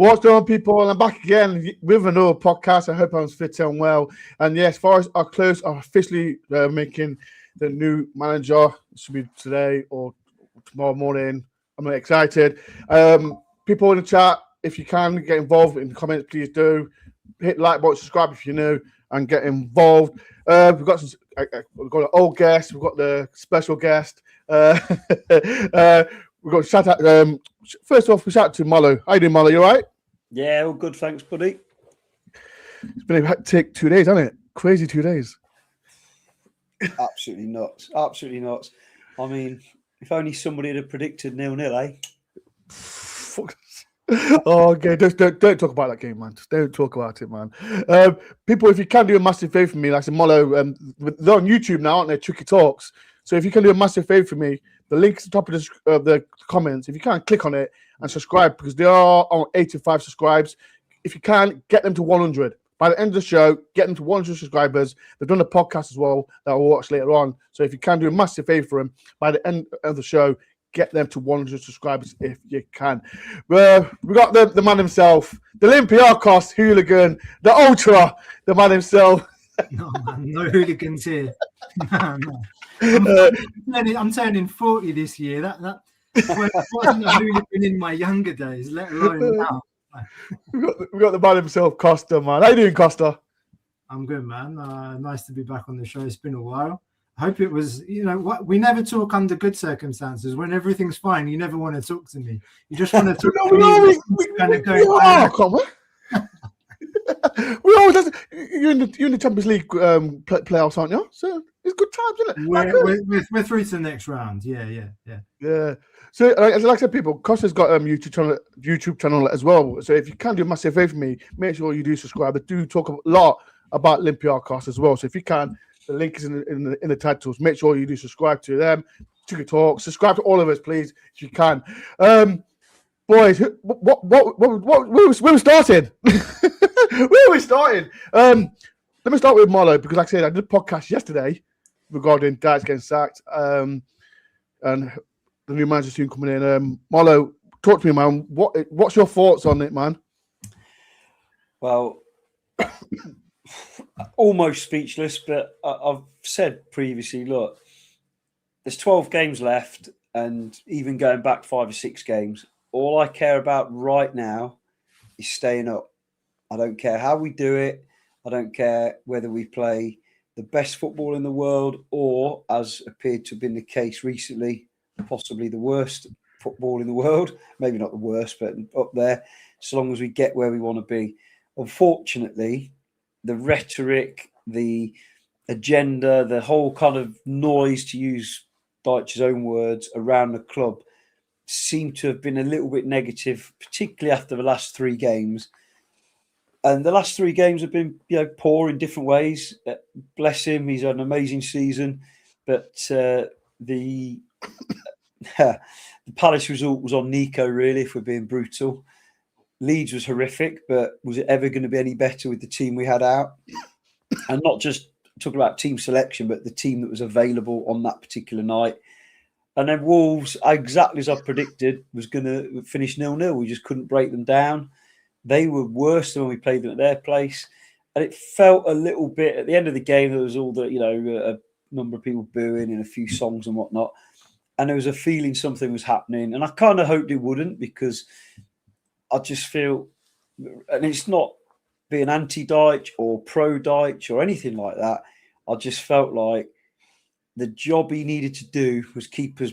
What's going on, people? I'm back again with another podcast. I hope I'm fit and well. And yes, as far as our clubs are officially making the new manager, it should be today or tomorrow morning. I'm really excited. People in the chat, if you can get involved in the comments, please do. Hit the like button, subscribe if you're new, and get involved. We've got an old guest, we've got the special guest. We've got to shout out. First off, we shout out to Molo. How you doing, Molo? You all right? Yeah, all good, thanks, buddy. It's been a hectic 2 days, hasn't it? Crazy 2 days. Absolutely nuts. Absolutely nuts. I mean, if only somebody had predicted 0-0, eh? Oh, okay. Don't talk about that game, man. Just don't talk about it, man. People, if you can do a massive favor for me, like I said, Molo, they're on YouTube now, aren't they? Tricky Talks. So if you can do a massive favor for me, the link at the top of the comments. If you can, click on it and subscribe because they are on 85 subscribes. If you can, get them to 100. By the end of the show, get them to 100 subscribers. They've done a podcast as well that I'll watch later on. So if you can do a massive favor for them, by the end of the show, get them to 100 subscribers if you can. We got the man himself, the Olympiakos hooligan, the ultra, the man himself. No, man, no hooligans here. No. I'm turning 40 this year. That wasn't a hooligan in my younger days, let alone now. We got the man himself, Costa, man. How you doing, Costa? I'm good, man. Nice to be back on the show. It's been a while. I hope it was, we never talk under good circumstances. When everything's fine, you never want to talk to me. You just want to talk to me. We always you're in the Champions League playoffs, aren't you? So it's good times, isn't it? We're through to the next round. Yeah. So, like I said, people, Costa's got YouTube channel as well. So if you can do a massive favor for me, make sure you do subscribe. They do talk a lot about Olympiacos as well. So if you can, the link is in the titles. Make sure you do subscribe to them. Tricky Talk. Subscribe to all of us, please, if you can. Boys, where we started? Where are we starting? Let me start with Molo because, like I said, I did a podcast yesterday regarding Dyche getting sacked and the new manager soon coming in. Molo, talk to me, man. What's your thoughts on it, man? Well, almost speechless, but I've said previously, look, there's 12 games left, and even going back 5 or 6 games, all I care about right now is staying up. I don't care how we do it. I don't care whether we play the best football in the world or, as appeared to have been the case recently, possibly the worst football in the world. Maybe not the worst, but up there, so long as we get where we want to be. Unfortunately, the rhetoric, the agenda, the whole kind of noise, to use Dyche's own words, around the club seemed to have been a little bit negative, particularly after the last 3 games. And the last 3 games have been, poor in different ways. Bless him, he's had an amazing season. But the Palace result was on Nico, really, if we're being brutal. Leeds was horrific, but was it ever going to be any better with the team we had out? And not just talking about team selection, but the team that was available on that particular night. And then Wolves, exactly as I predicted, was going to finish 0-0. We just couldn't break them down. They were worse than when we played them at their place. And it felt a little bit, at the end of the game, there was all the, a number of people booing and a few songs and whatnot. And there was a feeling something was happening. And I kind of hoped it wouldn't, because I just feel, and it's not being anti-Dyche or pro-Dyche or anything like that. I just felt like the job he needed to do was keep us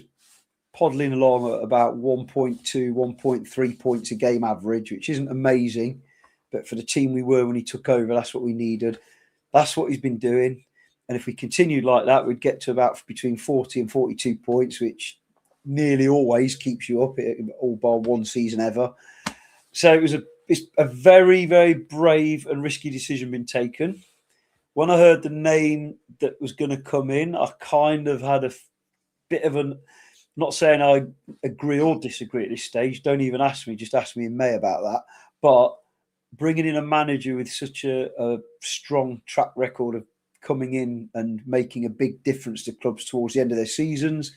poddling along at about 1.2, 1.3 points a game average, which isn't amazing. But for the team we were when he took over, that's what we needed. That's what he's been doing. And if we continued like that, we'd get to about between 40 and 42 points, which nearly always keeps you up, all bar one season ever. So it's a very, very brave and risky decision been taken. When I heard the name that was going to come in, I kind of had a bit of an, not saying I agree or disagree at this stage. Don't even ask me. Just ask me in May about that. But bringing in a manager with such a strong track record of coming in and making a big difference to clubs towards the end of their seasons.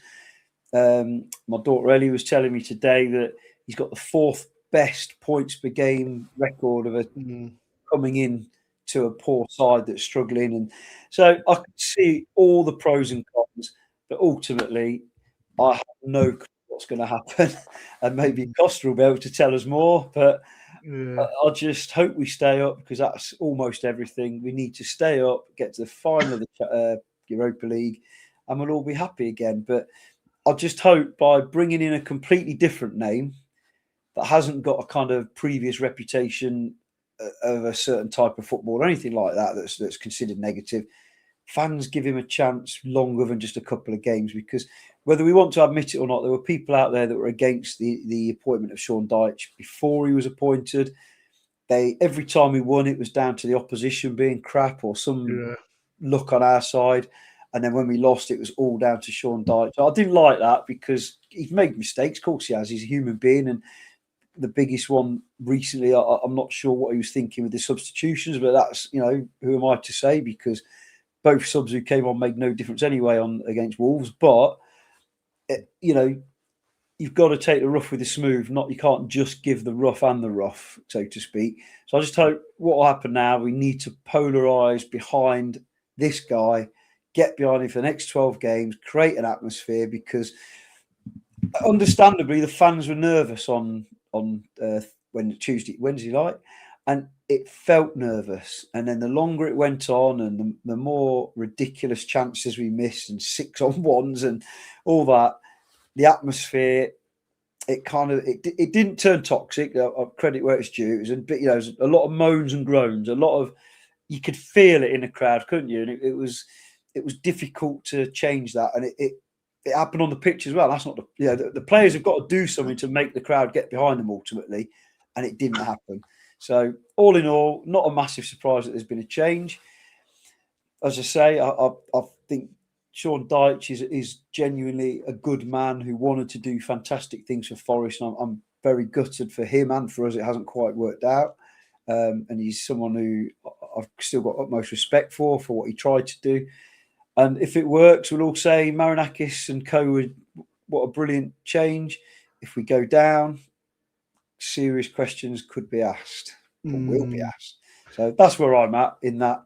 My daughter Ellie was telling me today that he's got the 4th best points per game record of a coming in to a poor side that's struggling. And so I could see all the pros and cons, but ultimately I have no clue what's going to happen. And maybe Costa will be able to tell us more, but I just hope we stay up, because that's almost everything. We need to stay up, get to the final of the Europa League, and we'll all be happy again. But I just hope by bringing in a completely different name that hasn't got a kind of previous reputation of a certain type of football or anything like that that's considered negative, fans give him a chance longer than just a couple of games. Because whether we want to admit it or not, there were people out there that were against the appointment of Sean Dyche before he was appointed. Every time we won, it was down to the opposition being crap or some luck on our side. And then when we lost, it was all down to Sean Dyche. I didn't like that, because he's made mistakes. Of course he has. He's a human being. And the biggest one recently, I'm not sure what he was thinking with the substitutions, but that's, who am I to say? Because both subs who came on made no difference anyway against Wolves. But, you've got to take the rough with the smooth. You can't just give the rough and the rough, so to speak. So I just hope what will happen now, we need to polarise behind this guy, get behind him for the next 12 games, create an atmosphere, because understandably the fans were nervous on Wednesday night, and it felt nervous. And then the longer it went on, and the more ridiculous chances we missed, and 6-on-1s and all that, the atmosphere, it didn't turn toxic. Credit where it's due. It was a lot of moans and groans, you could feel it in the crowd, couldn't you? And it was difficult to change that, and it happened on the pitch as well. That's not the players have got to do something to make the crowd get behind them ultimately, and it didn't happen. So all in all, not a massive surprise that there's been a change. As I say, I think Sean Dyche is genuinely a good man who wanted to do fantastic things for Forest, and I'm very gutted for him and for us. It hasn't quite worked out, and he's someone who I've still got utmost respect for what he tried to do. And if it works, we'll all say Marinakis and co, what a brilliant change. If we go down, serious questions could be asked, or will be asked. So that's where I'm at, in that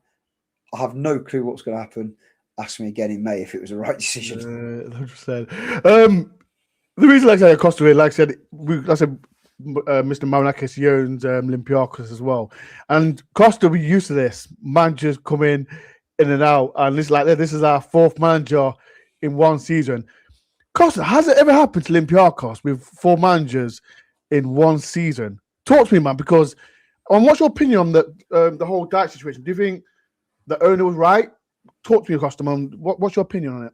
I have no clue what's going to happen. Ask me again in May if it was the right decision. 100%. The reason, like I said, Costa, like I said, Mr. Marinakis owns Olympiacos as well. And Costa, we're used to this. Managers come in and out. And this is our fourth manager in one season. Costa, has it ever happened to Olympiacos with 4 managers in one season? Talk to me, man, because what's your opinion on the whole Dyche situation? Do you think the owner was right? Talk to me, Costa, man. What's your opinion on it?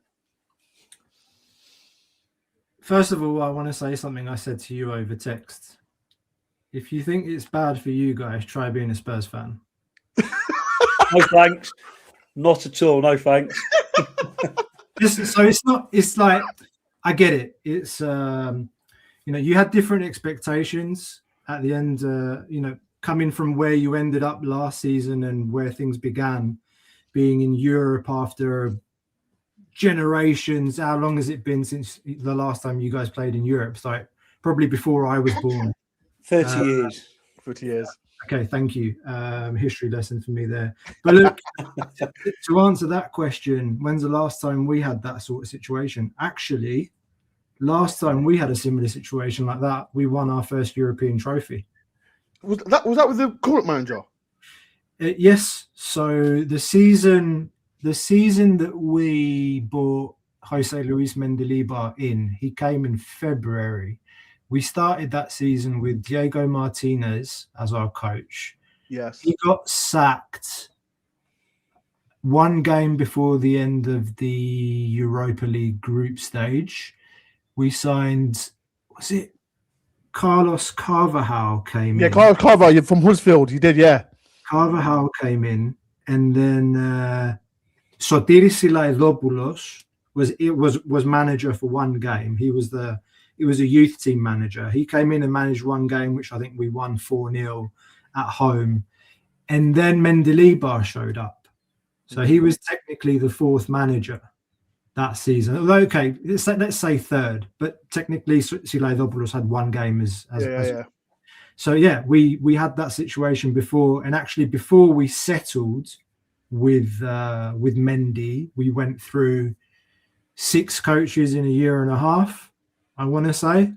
First of all, I want to say something I said to you over text. If you think it's bad for you guys, try being a Spurs fan. No thanks. Not at all. No thanks. It's like, I get it. It's, you had different expectations at the end, coming from where you ended up last season and where things began, being in Europe after generations. How long has it been since the last time you guys played in Europe? It's like probably before I was born. 30 years. 30 years. Okay, thank you. History lesson for me there. But look, to answer that question, when's the last time we had that sort of situation? Actually, last time we had a similar situation like that, we won our first European trophy. Was that with the current manager? Yes. So the season that we bought Jose Luis Mendilibar in, he came in February. We started that season with Diego Martinez as our coach. Yes. He got sacked one game before the end of the Europa League group stage. We signed, was it Carlos Carvajal came in? Yeah, Carlos Carvajal from Huddersfield. He did, yeah. Carvajal came in, and then Sotiris Silaidopoulos was manager for one game. He was a youth team manager. He came in and managed one game, which I think we won 4-0 at home. And then Mendilibar showed up. So he was technically the 4th manager that season. Although, okay, let's say 3rd, but technically Silaidopoulos had one game as So yeah, we had that situation before, and actually before we settled with Mendy, we went through 6 coaches in a year and a half, I want to say.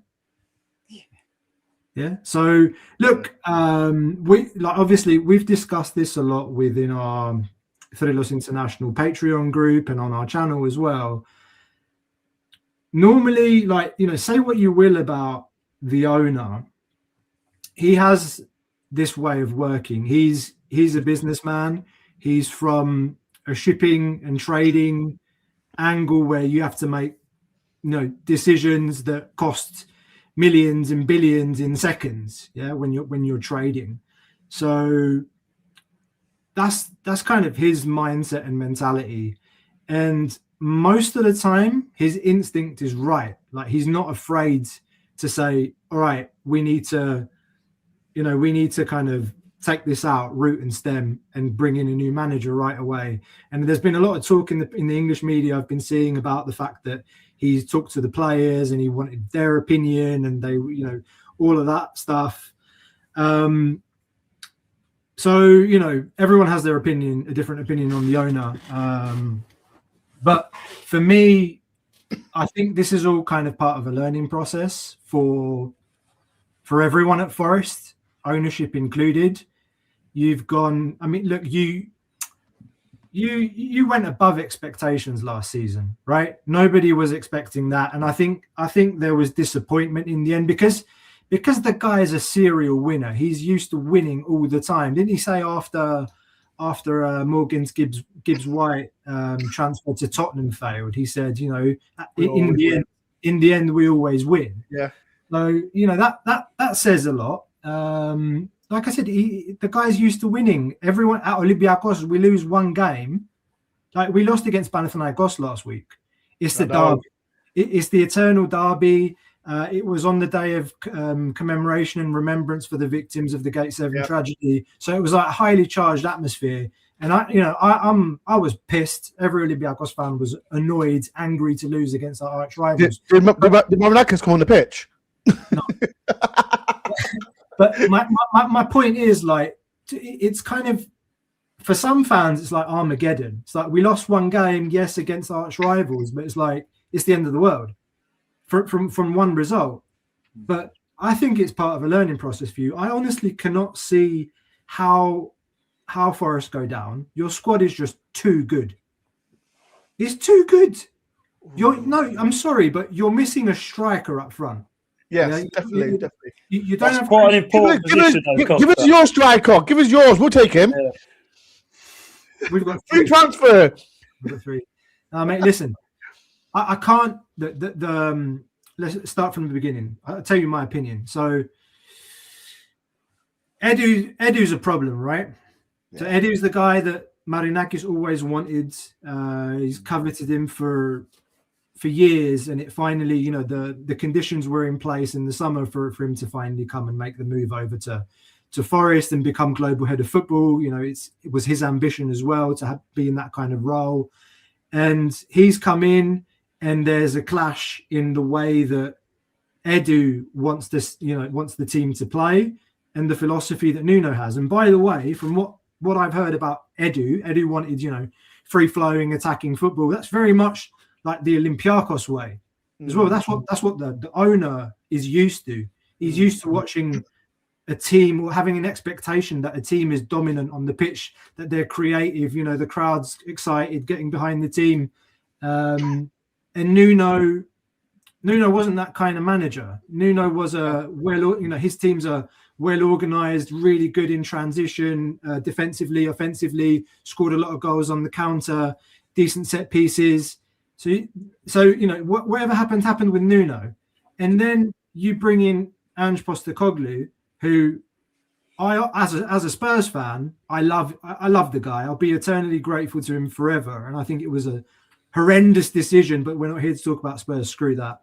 Yeah. So look, obviously we've discussed this a lot within our Thrillos International Patreon group and on our channel as well. Normally, say what you will about the owner, he has this way of working. He's a businessman. He's from a shipping and trading angle where you have to make decisions that cost millions and billions in seconds, when you're trading. So that's kind of his mindset and mentality, and most of the time his instinct is right. Like, he's not afraid to say, all right, we need to kind of take this out root and stem and bring in a new manager right away. And there's been a lot of talk in the English media I've been seeing about the fact that he's talked to the players and he wanted their opinion, and they, all of that stuff. So, everyone has their opinion, a different opinion on the owner. But for me, I think this is all kind of part of a learning process for everyone at Forest, ownership included. You've gone, look, you went above expectations last season, right? Nobody was expecting that. And I think there was disappointment in the end because the guy is a serial winner. He's used to winning all the time. Didn't he say after Morgan's Gibbs White transfer to Tottenham failed, he said, in the end we always win. Yeah. So that says a lot. Like I said, the guy's used to winning. Everyone at Olympiakos, we lose one game. Like, we lost against Marinakis last week. It's the derby. It's the eternal derby. It was on the day of commemoration and remembrance for the victims of the Gate 7 tragedy. So it was like a highly charged atmosphere. And I was pissed. Every Olympiacos fan was annoyed, angry to lose against our arch rivals. Did Marinakis come on the pitch? No. But my point is, like, it's kind of, for some fans, it's like Armageddon. It's like, we lost one game, yes, against arch rivals, but it's like, it's the end of the world from one result. But I think it's part of a learning process for you. I honestly cannot see how Forest go down. Your squad is just too good. It's too good. I'm sorry, but you're missing a striker up front. Yes, definitely. You don't have quite an important position. Give us your striker. Give us yours. We'll take him. Yeah. We've got free transfer. We've got 3. Mate, listen, I can't. Let's start from the beginning. I'll tell you my opinion. So, Edu's a problem, right? Yeah. So Edu's the guy that Marinakis always wanted. He's coveted him for years, and it finally, the conditions were in place in the summer for him to finally come and make the move over to Forest and become global head of football. It was his ambition as well to be in that kind of role, and he's come in, and there's a clash in the way that Edu wants the team to play and the philosophy that Nuno has. And by the way, from what I've heard about Edu wanted, free flowing attacking football. That's very much like the Olympiakos way as well. That's what the owner is used to. He's used to watching a team, or having an expectation that a team is dominant on the pitch, that they're creative, the crowd's excited, getting behind the team. And Nuno wasn't that kind of manager. Nuno was his teams are well organized, really good in transition, defensively, offensively, scored a lot of goals on the counter, decent set pieces. So whatever happened with Nuno, and then you bring in Ange Postecoglou, who as a Spurs fan, I love the guy. I'll be eternally grateful to him forever. And I think it was a horrendous decision, but we're not here to talk about Spurs. Screw that.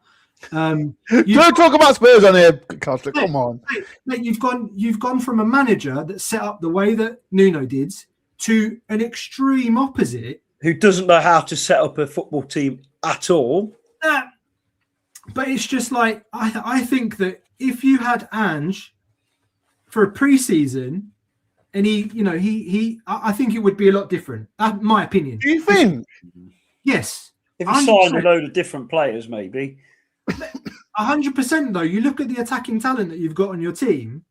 Don't talk about Spurs on here, Costa. Come on. Mate, you've gone from a manager that set up the way that Nuno did to an extreme opposite, who doesn't know how to set up a football team at all. But it's just like, I think that if you had Ange for a pre-season, and I think it would be a lot different. That's my opinion. Do you think? Yes. If you signed a load of different players, maybe. 100% though. You look at the attacking talent that you've got on your team,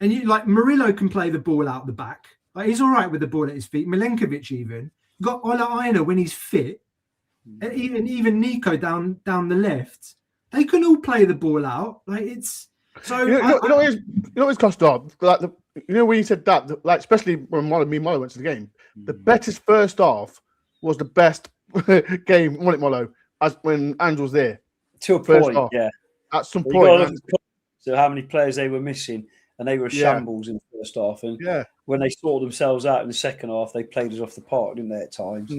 and you like Murillo can play the ball out the back. Like, he's all right with the ball at his feet. Milenkovic even. You've got Ola Aina when he's fit, and even Nico down the left. They can all play the ball out. Like, it's so. You know what's cost up? Like when you said that, like especially when Molo went to the game, the bettest first half was the best game. Molo as when Andrew was there. To a point, yeah. At some point, so how many players they were missing, and they were shambles in the first half. And when they sorted themselves out in the second half, they played us off the park, didn't they? At times.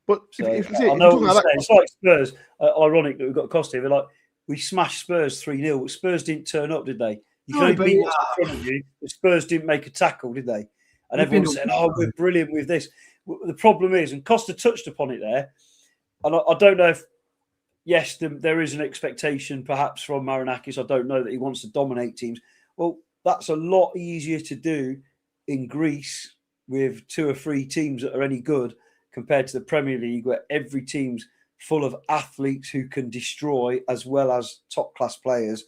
But so, I know what you're saying. It's like Spurs. Ironic that we've got Costa. They're like, we smashed Spurs 3-0, but Spurs didn't turn up, did they? You can only beat what's in front of you. But Spurs didn't make a tackle, did they? And everyone's saying, "Oh, we're brilliant with this." The problem is, and Costa touched upon it there, and I don't know if. Yes, there is an expectation perhaps from Marinakis. I don't know that he wants to dominate teams. Well, that's a lot easier to do in Greece with 2 or 3 teams that are any good compared to the Premier League, where every team's full of athletes who can destroy as well as top-class players.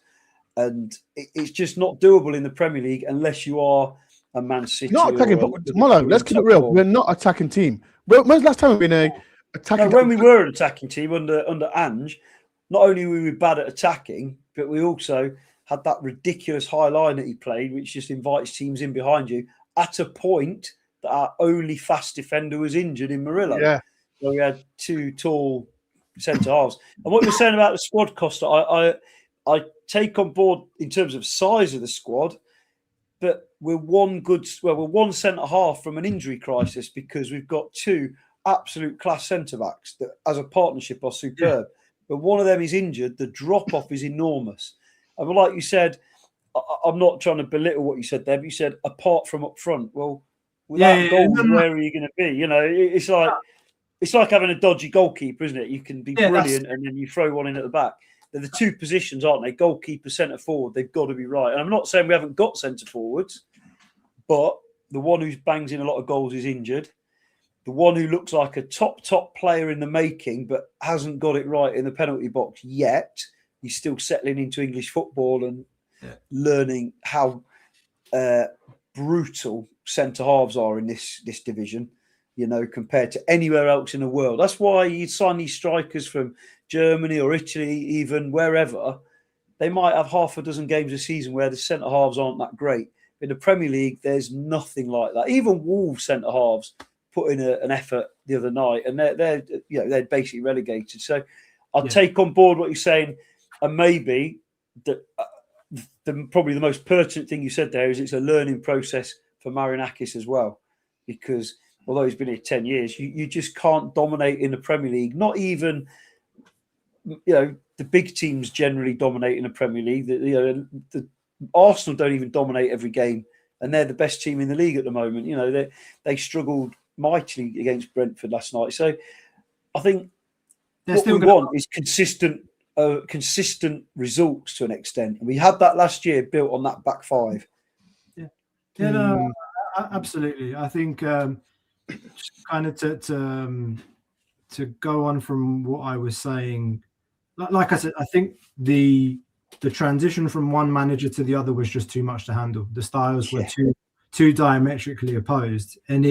And it's just not doable in the Premier League unless you are a Man City. Not attacking, Molo, let's keep it real. We're not an attacking team. When's the last time we've been when we were an attacking team under Ange, not only were we bad at attacking, but we also had that ridiculous high line that he played, which just invites teams in behind you at a point that our only fast defender was injured in Murillo. Yeah. So we had 2 tall centre halves. And what you're saying about the squad, Costa, I take on board in terms of size of the squad, but we're one centre half from an injury crisis because we've got 2 absolute class centre backs that as a partnership are superb. But one of them is injured, the drop off is enormous. And like you said, I'm not trying to belittle what you said there, but you said apart from up front. Well, without goals, where are you going to be? You know, it's like having a dodgy goalkeeper, isn't it? You can be brilliant and then you throw one in at the back. They're the 2 positions, aren't they? Goalkeeper, centre forward. They've got to be right. And I'm not saying we haven't got centre forwards, but the one who bangs in a lot of goals is injured. The one who looks like a top player in the making, but hasn't got it right in the penalty box yet. He's still settling into English football and learning how brutal centre halves are in this division, you know, compared to anywhere else in the world. That's why you sign these strikers from Germany or Italy, even wherever. They might have half a dozen games a season where the centre halves aren't that great. In the Premier League, there's nothing like that. Even Wolves centre halves put in an effort the other night, and they're basically relegated. So I'll take on board what you're saying, and maybe probably the most pertinent thing you said there is it's a learning process for Marinakis as well, because although he's been here 10 years, you just can't dominate in the Premier League. Not even, the big teams generally dominate in the Premier League. The Arsenal don't even dominate every game, and they're the best team in the league at the moment. You know, they struggled mightily against Brentford last night. So I think what we want is consistent results to an extent. And we had that last year built on that back 5. No, absolutely. I think just kind of to go on from what I was saying, like I said, I think the transition from one manager to the other was just too much to handle. The styles were too diametrically opposed, and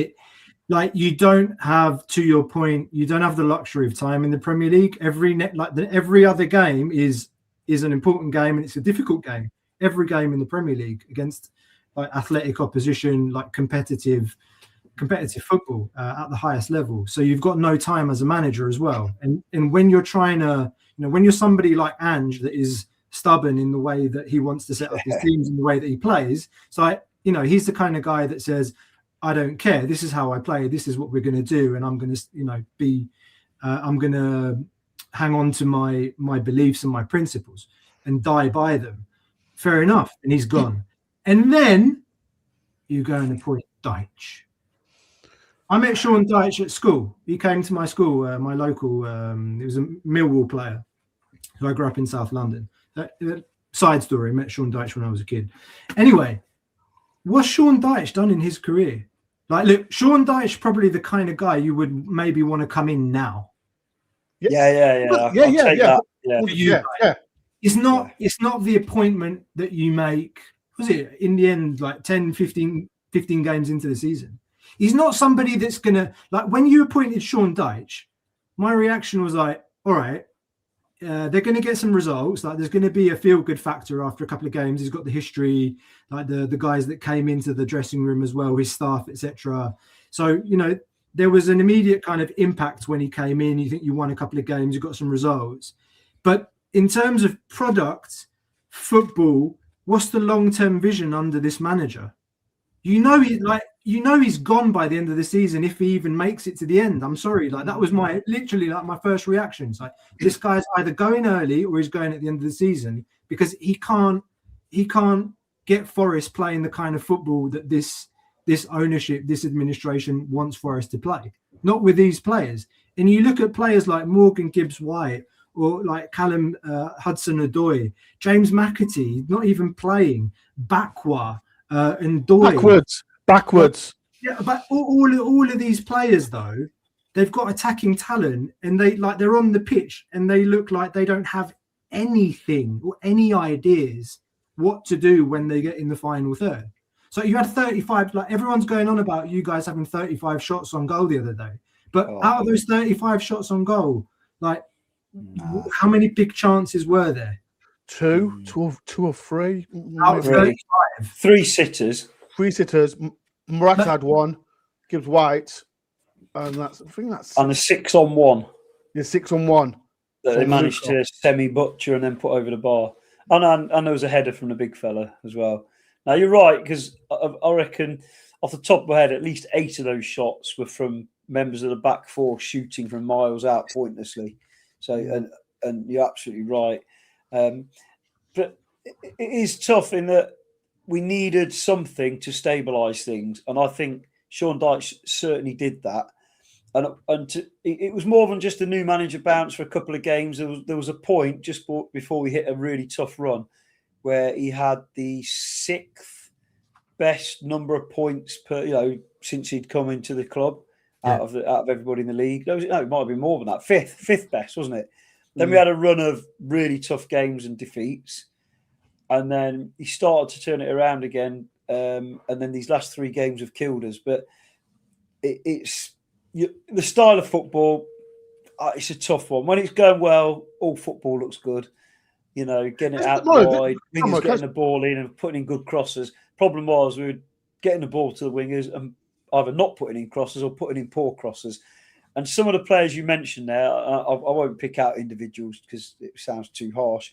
you don't have, to your point, you don't have the luxury of time in the Premier League. Every other game is an important game, and it's a difficult game. Every game in the Premier League against athletic opposition, competitive football at the highest level. So you've got no time as a manager as well. And when you're trying to, when you're somebody like Ange that is stubborn in the way that he wants to set up his teams and the way that he plays, so he's the kind of guy that says, I don't care. This is how I play. This is what we're going to do, and I'm going to, I'm going to hang on to my beliefs and my principles and die by them. Fair enough. And he's gone. And then you go and appoint Dyche. I met Sean Dyche at school. He came to my school, my local. He was a Millwall player. So I grew up in South London. Side story. I met Sean Dyche when I was a kid. Anyway. what's Sean Dyche done in his career? Like, look, Sean Dyche probably the kind of guy you would maybe want to come in now. Yeah. I'll take that. Yeah. It's not the appointment that you make, was it, in the end, like 10, 15 games into the season. He's not somebody that's going to, like, when you appointed Sean Dyche, my reaction was like, all right, they're going to get some results. Like, there's going to be a feel-good factor after a couple of games. He's got the history, like the guys that came into the dressing room as well, his staff, etc. So, you know, there was an immediate kind of impact when he came in. You think you won a couple of games, you got some results. But in terms of product, football, what's the long-term vision under this manager? You know, he's gone by the end of the season if he even makes it to the end. I'm sorry, like that was my first reaction. It's like, this guy's either going early or he's going at the end of the season, because he can't get Forest playing the kind of football that this ownership, this administration wants Forest to play. Not with these players. And you look at players like Morgan Gibbs-White or like Callum Hudson-Odoi, James McAtee, not even playing, Bakwa. And Dore. Backwards. Yeah, but all of these players though, they've got attacking talent, and they're on the pitch and they look like they don't have anything or any ideas what to do when they get in the final third. So you had 35, like everyone's going on about you guys having 35 shots on goal the other day, but out of those 35 shots on goal, like how many big chances were there? Two or three. Out of 35. Three sitters. Morata had one. Gibbs White, and that's. And a 6-on-1. Yeah, 6-on-1. That they managed to semi-butcher and then put over the bar. And there was a header from the big fella as well. Now you're right, because I reckon off the top of my head, at least 8 of those shots were from members of the back four shooting from miles out pointlessly. So and you're absolutely right. But it is tough in that we needed something to stabilise things, and I think Sean Dyche certainly did that. It was more than just a new manager bounce for a couple of games. There was a point just before we hit a really tough run where he had the 6th best number of points per since he'd come into the club out of everybody in the league. No, it might have been more than that. Fifth best, wasn't it? Then we had a run of really tough games and defeats. And then he started to turn it around again. And then these last 3 games have killed us. But it's the style of football, it's a tough one. When it's going well, all football looks good. You know, getting it out wide, wingers getting the ball in and putting in good crosses. Problem was we were getting the ball to the wingers and either not putting in crosses or putting in poor crosses. And some of the players you mentioned there, I won't pick out individuals because it sounds too harsh.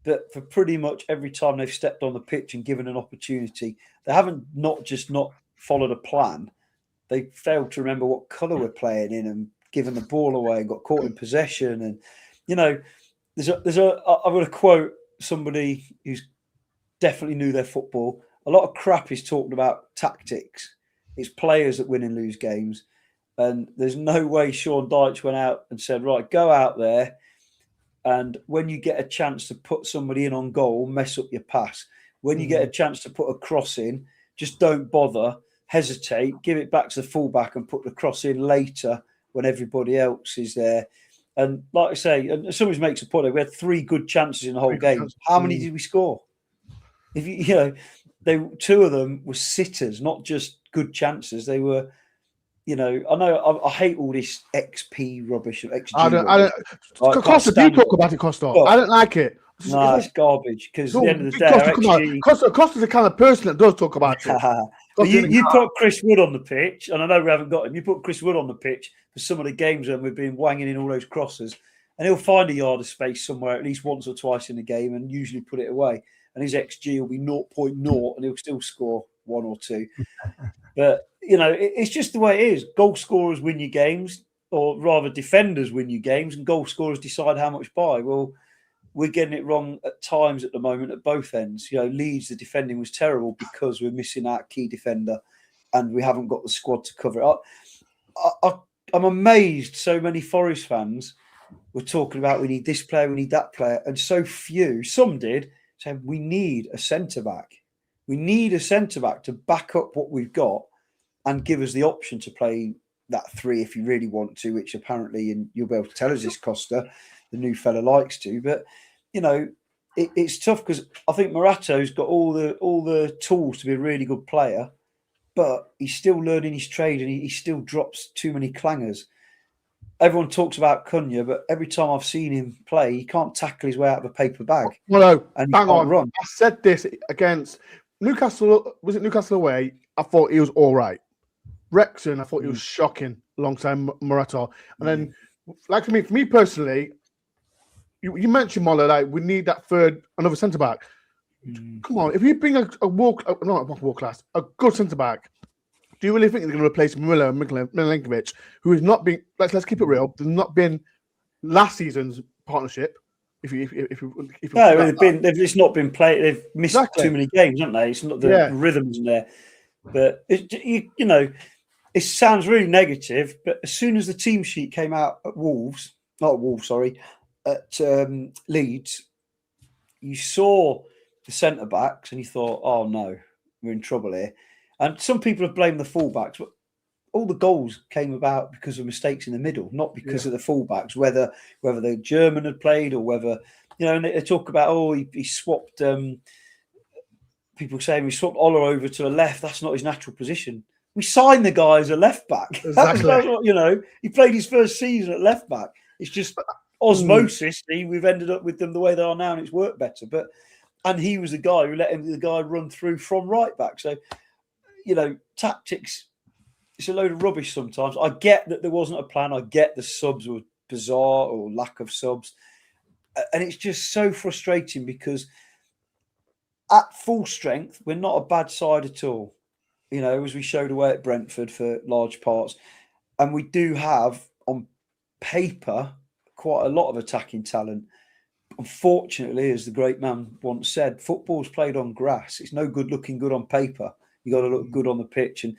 But for pretty much every time they've stepped on the pitch and given an opportunity, they haven't not followed a plan. They failed to remember what colour we're playing in and given the ball away and got caught in possession. And, you know, I'm going to quote somebody who's definitely knew their football. A lot of crap is talked about tactics. It's players that win and lose games. And there's no way Sean Dyche went out and said, right, go out there. And when you get a chance to put somebody in on goal, mess up your pass. When you get a chance to put a cross in, just don't bother, hesitate, give it back to the fullback and put the cross in later when everybody else is there. And like I say, and somebody makes a point, we had 3 good chances in the whole game. How many did we score? If 2 of them were sitters, not just good chances. They were, I hate all this XP rubbish. XG I don't. Costa, do you talk about it, Costa? I don't like it. No, it's garbage because at the end of the day, Costa's the kind of person that does talk about it. You put Chris Wood on the pitch, and I know we haven't got him. You put Chris Wood on the pitch for some of the games when we've been wanging in all those crosses, and he'll find a yard of space somewhere at least once or twice in the game and usually put it away. And his XG will be 0.0 and he'll still score 1 or 2. But, it's just the way it is. Goal scorers win your games, or rather defenders win your games, and goal scorers decide how much by. Well, we're getting it wrong at times at the moment at both ends. Leeds, the defending was terrible because we're missing our key defender and we haven't got the squad to cover it up. I'm amazed so many Forest fans were talking about we need this player, we need that player, and so few, some did, say we need a centre-back. We need a centre-back to back up what we've got and give us the option to play that 3 if you really want to, which apparently, and you'll be able to tell us this, Costa, the new fella, likes to. But, you know, it's tough because I think Morato's got all the tools to be a really good player, but he's still learning his trade and he still drops too many clangers. Everyone talks about Cunha, but every time I've seen him play, he can't tackle his way out of a paper bag. Well, no, and bang on. Run. I said this against Newcastle. Was it Newcastle away? I thought he was all right. Wrexham, I thought he was shocking alongside Morata. And then, like for me personally, you mentioned Moller, like we need that another centre back. Come on, if you bring a good centre back, do you really think they're going to replace Milinkovic, who has not been? Let's keep it real. There's not been last season's partnership. It's not been played. They've missed too many games, haven't they? It's not the rhythms in there. But you know, it sounds really negative. But as soon as the team sheet came out at Leeds, you saw the centre backs and you thought, "Oh no, we're in trouble here." And some people have blamed the fullbacks, but all the goals came about because of mistakes in the middle, not because of the fullbacks. Whether the German had played or whether, you know, and they talk about he swapped. People saying we swapped Ola over to the left. That's not his natural position. We signed the guy as a left back. Exactly. You know, he played his first season at left back. It's just osmosis. We've ended up with them the way they are now, and it's worked better. And he was the guy who let the guy run through from right back. So, you know, tactics, it's a load of rubbish sometimes. I get that there wasn't a plan. I get the subs were bizarre or lack of subs. And it's just so frustrating because at full strength, we're not a bad side at all. You know, as we showed away at Brentford for large parts. And we do have, on paper, quite a lot of attacking talent. Unfortunately, as the great man once said, football's played on grass. It's no good looking good on paper. You got to look good on the pitch. And,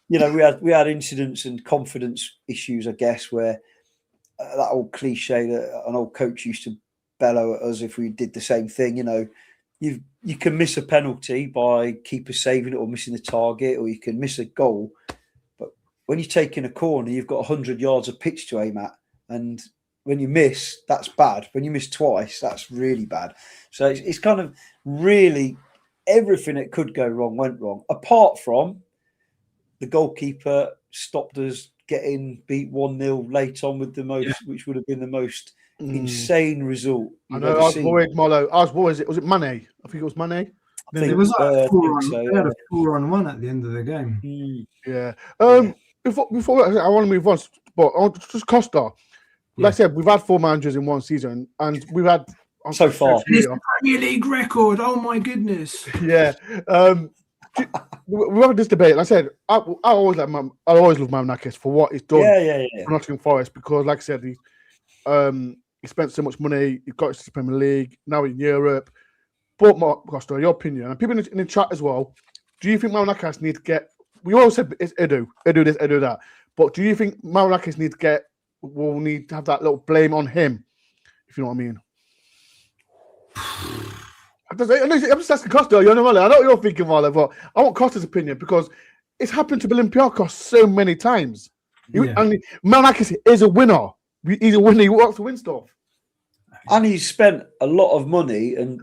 you know, we had incidents and confidence issues, I guess, where that old cliche that an old coach used to bellow at us if we did the same thing. You know, you can miss a penalty by keeper saving it or missing the target, or you can miss a goal. But when you're taking a corner, you've got 100 yards of pitch to aim at. And when you miss, that's bad. When you miss twice, that's really bad. So it's kind of really everything that could go wrong went wrong, apart from the goalkeeper stopped us getting beat 1-0 late on with which would have been the most insane result. I know. I was worried, Molo. Was it Mane? I think it was Mane. It was like 4-on-1 at the end of the game. Yeah. Before I want to move on, but just Costa. Like I said, we've had 4 managers in one season, and we've had so far. It's a Premier League record. Oh my goodness. Yeah. We had this debate. Like I said, I always love Marinakis for what he's done for Nottingham Forest, because, like I said, he spent so much money. He got to the Premier League. Now in Europe. But Mark Costa, your opinion, and people in the chat as well. Do you think Marinakis needs to get? We all said it's Edu this, Edu that. But do you think Marinakis needs to get? We'll need to have that little blame on him, if you know what I mean. I'm just asking Costa. You know, I know what you're thinking, Marlon, but I want Costa's opinion because it's happened to Olympiakos so many times. And Marinakis is a winner. He's a winner. He wants to win stuff. And he's spent a lot of money and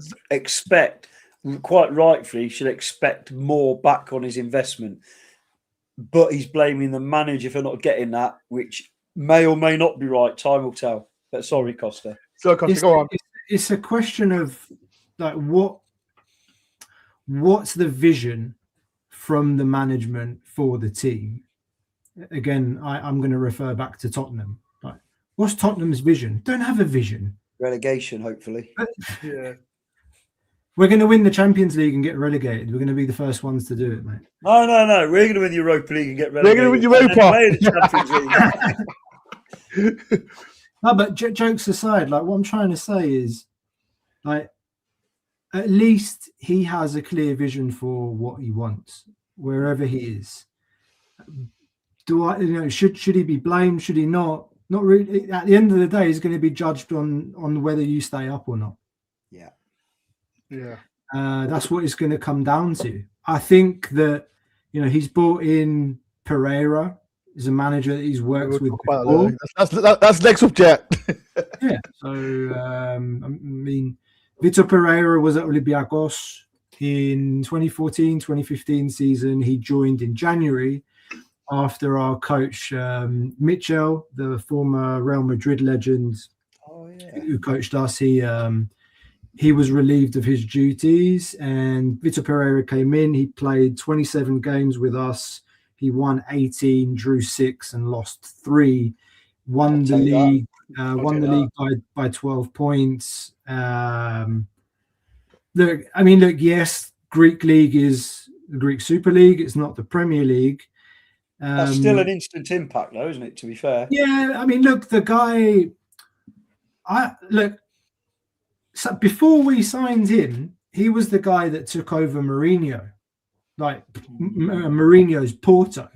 quite rightfully, should expect more back on his investment. But he's blaming the manager for not getting that, which may or may not be right. Time will tell. But sorry, Costa. So, Costa, go on. It's a question of like what's the vision from the management for the team? Again, I'm going to refer back to Tottenham. Like, what's Tottenham's vision? Don't have a vision. Relegation, hopefully. Yeah. We're going to win the Champions League and get relegated. We're going to be the first ones to do it, mate. No. We're going to win the Europa League and get relegated. We're going to win Europa. No, but jokes aside, like what I'm trying to say is, like, at least he has a clear vision for what he wants, wherever he is. Should he be blamed? Should he not? Not really. At the end of the day, he's going to be judged on whether you stay up or not. Yeah. Yeah. That's what it's going to come down to. I think that, he's brought in Pereira. He's a manager that he's worked with before. That's next subject. Yeah. So, I mean, Vitor Pereira was at Olympiakos in 2014-2015 season. He joined in January after our coach, Mitchell, the former Real Madrid legend who coached us. He was relieved of his duties, and Vitor Pereira came in. He played 27 games with us. He won 18, drew 6, and lost 3. Won the league by 12 points. Look, yes, Greek league is the Greek Super League. It's not the Premier League. That's still an instant impact, though, isn't it? To be fair. Yeah, I mean, look, the guy. So before we signed him, he was the guy that took over Mourinho, like Mourinho's Porto.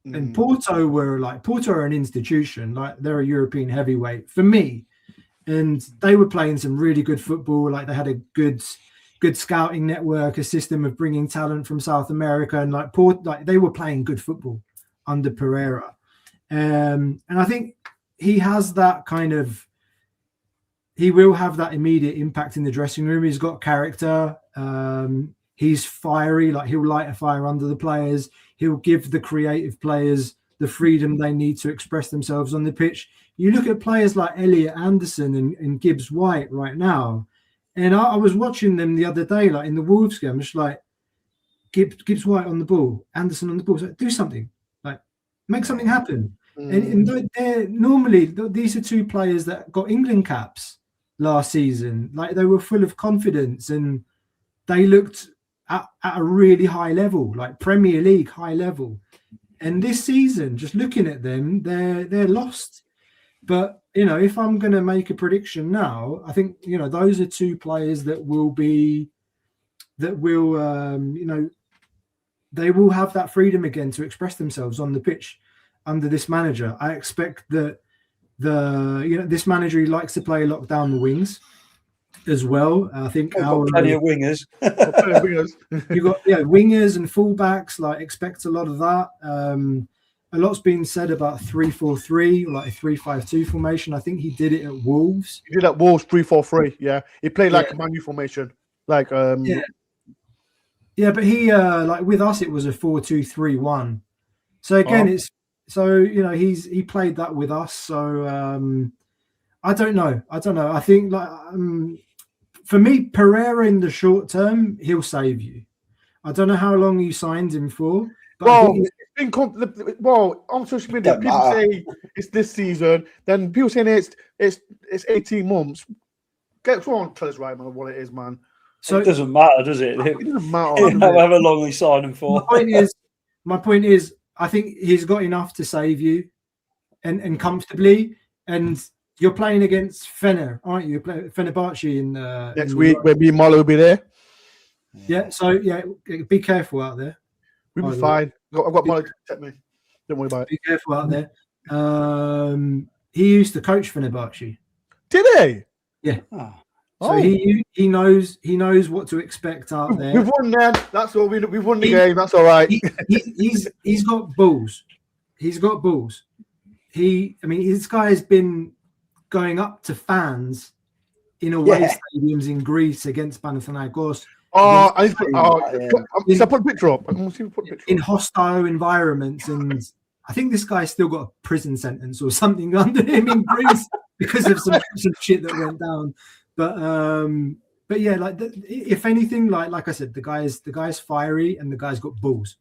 And Porto are an institution, like they're a European heavyweight for me. And they were playing some really good football. Like they had a good scouting network, a system of bringing talent from South America, and they were playing good football under Pereira. And I think he has that kind of. He will have that immediate impact in the dressing room. He's got character. He's fiery. Like he'll light a fire under the players. He'll give the creative players the freedom they need to express themselves on the pitch. You look at players like Elliot Anderson and Gibbs White right now, and I was watching them the other day, like in the Wolves game. I'm just like, Gibbs White on the ball, Anderson on the ball. So do something, like make something happen. And they're normally these are two players that got England caps last season. Like they were full of confidence and they looked at a really high level, like Premier League high level. And this season, just looking at them, they're lost. But if I'm going to make a prediction now, I think those are two players that will they will have that freedom again to express themselves on the pitch under this manager. I expect that this manager, he likes to play a lot down the wings as well. I think plenty of wingers. You got wingers and fullbacks. Like expect a lot of that. A lot's been said about 3-4-3, like a 3-5-2 formation. I think he did it at Wolves. He did at Wolves 3-4-3. Yeah, he played like a Man U formation. Like yeah, but he like with us it was a 4-2-3-1. So again, he played that with us. So I don't know. I think like for me, Pereira in the short term, he'll save you. I don't know how long you signed him for. But on social media, people say it's this season. Then people saying it's 18 months. Get on, tell us right, man, what it is, man. So it doesn't matter, does it? It doesn't matter. However long we sign him for. My point is, I think he's got enough to save you, and comfortably. And you're playing against Fener, aren't you? Fenerbahce in next week. Where me and Marlo will be there. Yeah. So be careful out there. We'll be fine. I've got Marlo to protect me. Don't worry about it. Be careful out there. He used to coach Fenerbahce. Did he? Yeah. So he knows what to expect out there. We've won then. That's all. We've won the game. That's all right. He's got balls. He's got balls. This guy has been going up to fans in away stadiums in Greece against Marinakis. I put a picture up. In hostile environments, and I think this guy's still got a prison sentence or something under him in Greece because of some shit that went down. But yeah, like if anything, like I said, the guy's fiery and the guy's got balls.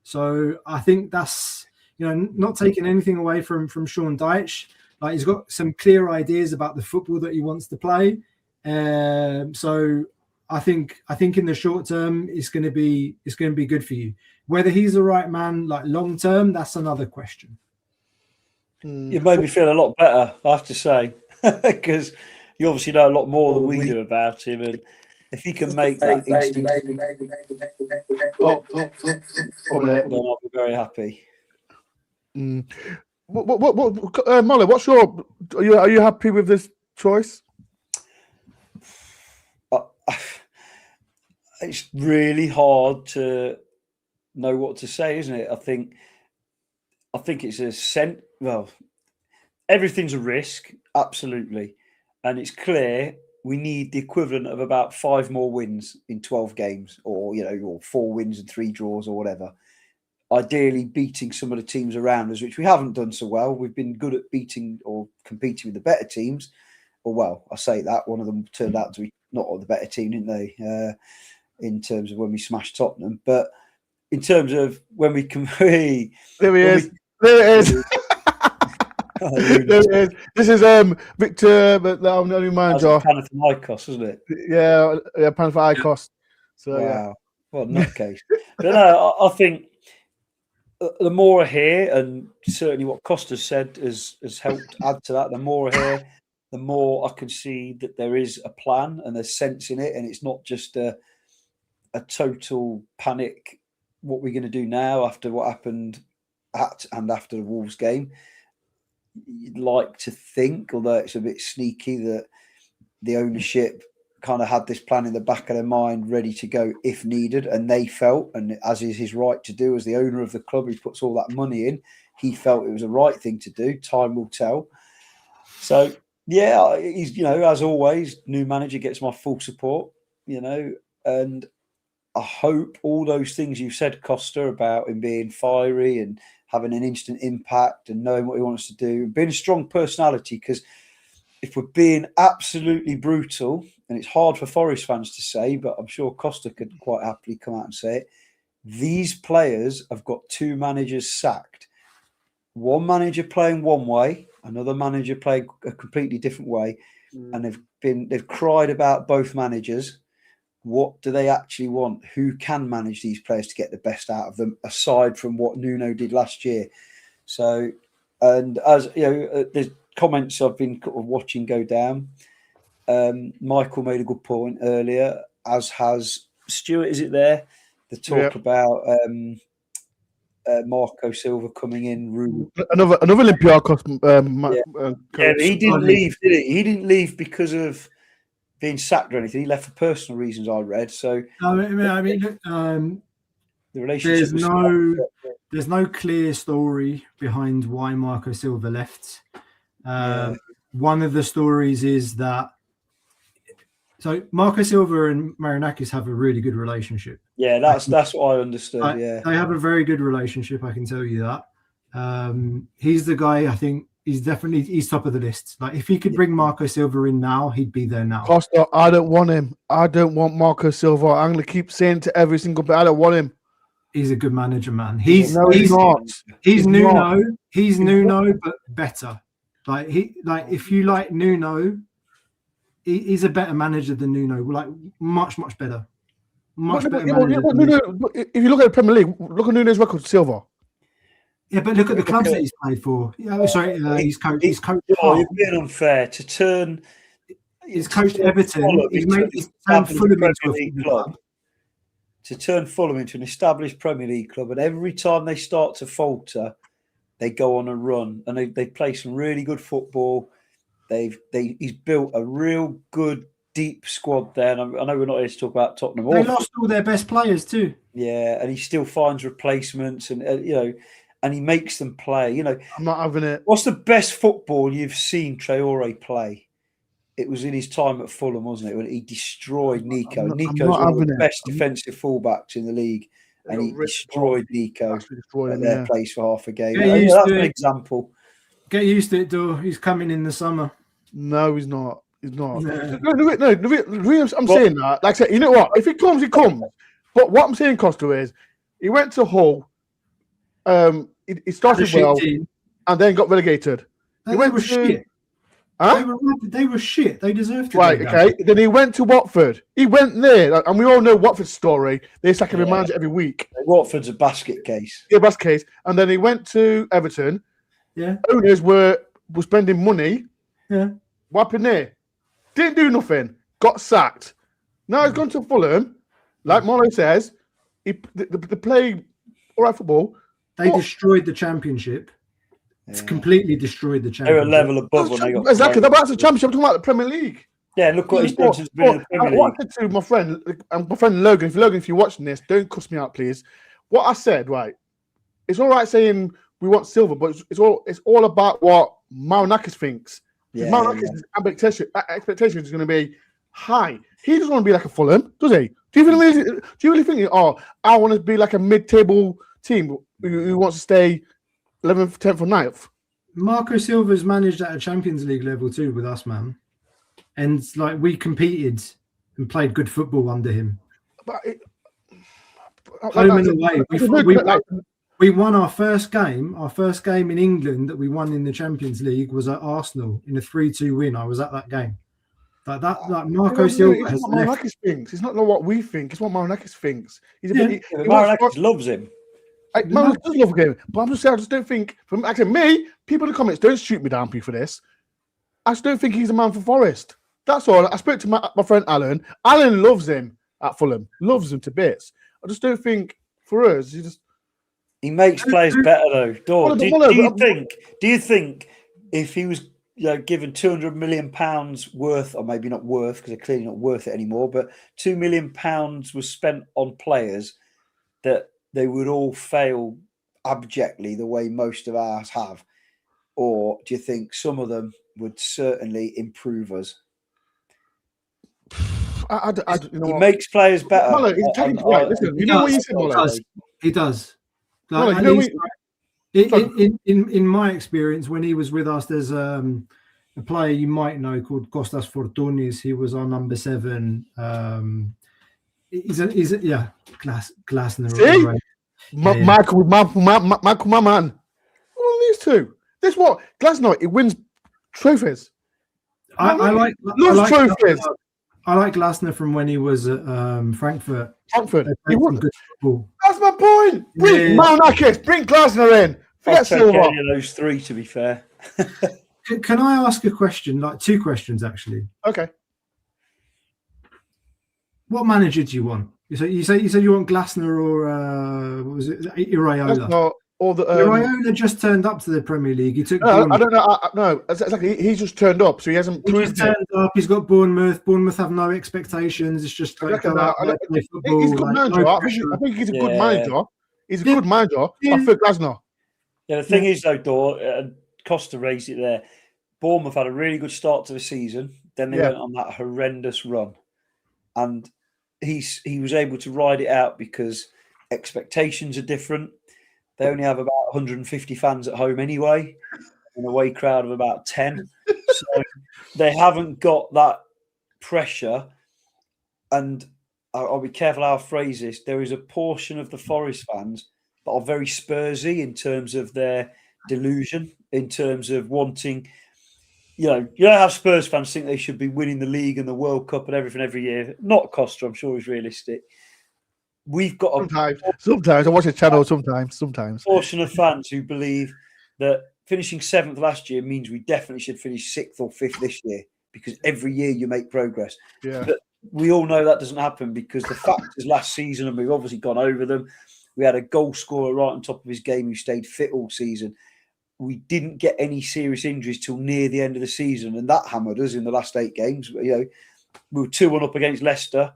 So I think that's not taking anything away from Sean Dyche. Like he's got some clear ideas about the football that he wants to play. So I think in the short term it's going to be good for you. Whether he's the right man, like long term, that's another question. You made me feel a lot better, I have to say, because you obviously know a lot more than we do about him, and if he can make that instant, then I'll be very happy. Molly, what's your? Are you happy with this choice? it's really hard to know what to say, isn't it? I think it's well, everything's a risk, absolutely, and it's clear we need the equivalent of about 5 more wins in 12 games, or or 4 wins and 3 draws, or whatever. Ideally, beating some of the teams around us, which we haven't done so well. We've been good at beating or competing with the better teams. Or, well, I say that one of them turned out to be not the better team, didn't they? In terms of when we smashed Tottenham, but in terms of when we can, there he is. There it is. There it is. This is Victor, but I'm the only manager. Panathinaikos, isn't it? Yeah, Panathinaikos. So wow, yeah. Well, nutcase. But no, I think the more I hear, and certainly what Costa's said has helped add to that. The more I hear, the more I can see that there is a plan and there's sense in it, and it's not just a total panic. What we're going to do now after what happened and after the Wolves game? You'd like to think, although it's a bit sneaky, that the ownership kind of had this plan in the back of their mind ready to go if needed, and they felt, and as is his right to do as the owner of the club, he puts all that money in, he felt it was the right thing to do. Time will tell. So yeah, he's, as always, new manager gets my full support, and I hope all those things you said, Costa, about him being fiery and having an instant impact and knowing what he wants to do, being a strong personality, because if we're being absolutely brutal, and it's hard for Forest fans to say, but I'm sure Costa could quite happily come out and say it, these players have got 2 managers sacked. One manager playing one way, another manager playing a completely different way, and they've cried about both managers. What do they actually want? Who can manage these players to get the best out of them, aside from what Nuno did last year? So, and as there's comments I've been watching go down. Michael made a good point earlier, as has Stuart. Is it there? The talk about Marco Silva coming in. Another Olympiacos. But he didn't leave, did he? He didn't leave because of being sacked or anything. He left for personal reasons, I read. So the relationship. There's no clear story behind why Marco Silva left. One of the stories is that Marco Silva and Marinakis have a really good relationship. Yeah, that's what I understood. They have a very good relationship. I can tell you that. He's the guy. I think he's top of the list. Like, if he could bring Marco Silva in now, he'd be there now. Costa, I don't want him. I don't want Marco Silva. I'm going to keep saying to every single bit, I don't want him. He's a good manager, man. He's not. He's Nuno. He's Nuno, but better. If you like Nuno, he's a better manager than Nuno. Like, much better. Better manager. If you look at the Premier League, look at Nuno's record, Silva. Yeah, but look at the clubs that he's played for. He's coached. You're being unfair to turn. He's coached Everton. He's turned Fulham into a League club. To turn Fulham into an established Premier League club, and every time they start to falter, they go on a run, and they play some really good football. He's built a real good, deep squad there. And I know we're not here to talk about Tottenham. They lost all their best players too. Yeah, and he still finds replacements, and and he makes them play. I'm not having it. What's the best football you've seen Traore play? It was in his time at Fulham, wasn't it? When he destroyed Nico. Nico's one of the best defensive fullbacks in the league, and he destroyed Nico at their place for half a game. That's an example. Get used to it, Dore. He's coming in the summer. No, he's not. He's not. No, I'm saying that. Like I said, you know what? If he comes, he comes. But what I'm saying, Costa, is he went to Hull. He started well, and then got relegated. They were shit. Huh? They were shit. They deserved to. Right, okay. Then he went to Watford. He went there, and we all know Watford's story. They sack a manager every week. Watford's a basket case. Yeah, basket case. And then he went to Everton. Yeah. Owners were spending money. Yeah. What happened there? Didn't do nothing. Got sacked. Now he's gone to Fulham. Like Marlo says, they play all right football. They destroyed the championship. It's completely destroyed the championship. They're a level above when they got exactly. That's the championship. I'm talking about the Premier League. Yeah, look what he's done since being in the Premier League. What I said to my friend Logan, if you're watching this, don't cuss me out, please. What I said, right? It's all right saying we want silver, but it's all about what Marinakis thinks. Yeah, Marinakis' expectation is going to be high. He doesn't want to be like a Fulham, does he? Do you really think? Oh, I want to be like a mid-table team who wants to stay 11th, 10th, or 9th. Marco Silva's managed at a Champions League level too with us, man. And like we competed and played good football under him. But home and away. We won our first game. Our first game in England that we won in the Champions League was at Arsenal in a 3-2 win. I was at that game. Like Marco Silva has what Marinakis thinks. It's not what we think. It's what Marinakis thinks. Marinakis loves him. Marinakis does love him, but I'm just saying, I just don't think. From actually me, people in the comments, don't shoot me down, for this. I just don't think he's a man for Forest. That's all. I spoke to my friend Alan. Alan loves him at Fulham. Loves him to bits. I just don't think for us, he makes players better though. Dore, do you think if he was given £200 million worth, or maybe not worth because they're clearly not worth it anymore, but £2 million was spent on players, that they would all fail abjectly the way most of ours have? Or do you think some of them would certainly improve us? He makes players better. Molo, he's taking right. Listen, you know what you said, Molo? He does. Like, in my experience, when he was with us, there's a player you might know called Kostas Fortounis. He was our number 7. He's Glasner. See? Michael, my man. What are these two? This what? Glasner, it wins trophies. I like trophies. I like Glasner from when he was at Frankfurt. He was good football. That's my point. Bring Marinakis, bring Glasner in. Forget Silva. Any of those 3, to be fair. Can I ask a question? Like 2 questions, actually. Okay. What manager do you want? You said you want Glasner or what was it? Iraola. Iraola just turned up to the Premier League. He took. I don't know. No, exactly. He's just turned up, so he hasn't. He's turned up. He's got Bournemouth. Bournemouth have no expectations. It's just like he's a good manager. I think he's a good manager. He's a good manager. I feel Glasner. Yeah, the thing is though, Dore, Costa raised it there. Bournemouth had a really good start to the season. Then they went on that horrendous run, and he was able to ride it out because expectations are different. They only have about 150 fans at home anyway, an away crowd of about 10. So they haven't got that pressure. And I'll be careful how I phrase this. There is a portion of the Forest fans that are very Spursy in terms of their delusion, in terms of wanting, you don't have Spurs fans think they should be winning the league and the World Cup and everything every year. Not Costa, I'm sure, is realistic. We've got sometimes I watch the channel. Sometimes portion of fans who believe that finishing 7th last year means we definitely should finish 6th or 5th this year, because every year you make progress. Yeah. But we all know that doesn't happen, because the factors last season, and we've obviously gone over them. We had a goal scorer right on top of his game who stayed fit all season. We didn't get any serious injuries till near the end of the season, and that hammered us in the last 8 games. We were 2-1 up against Leicester.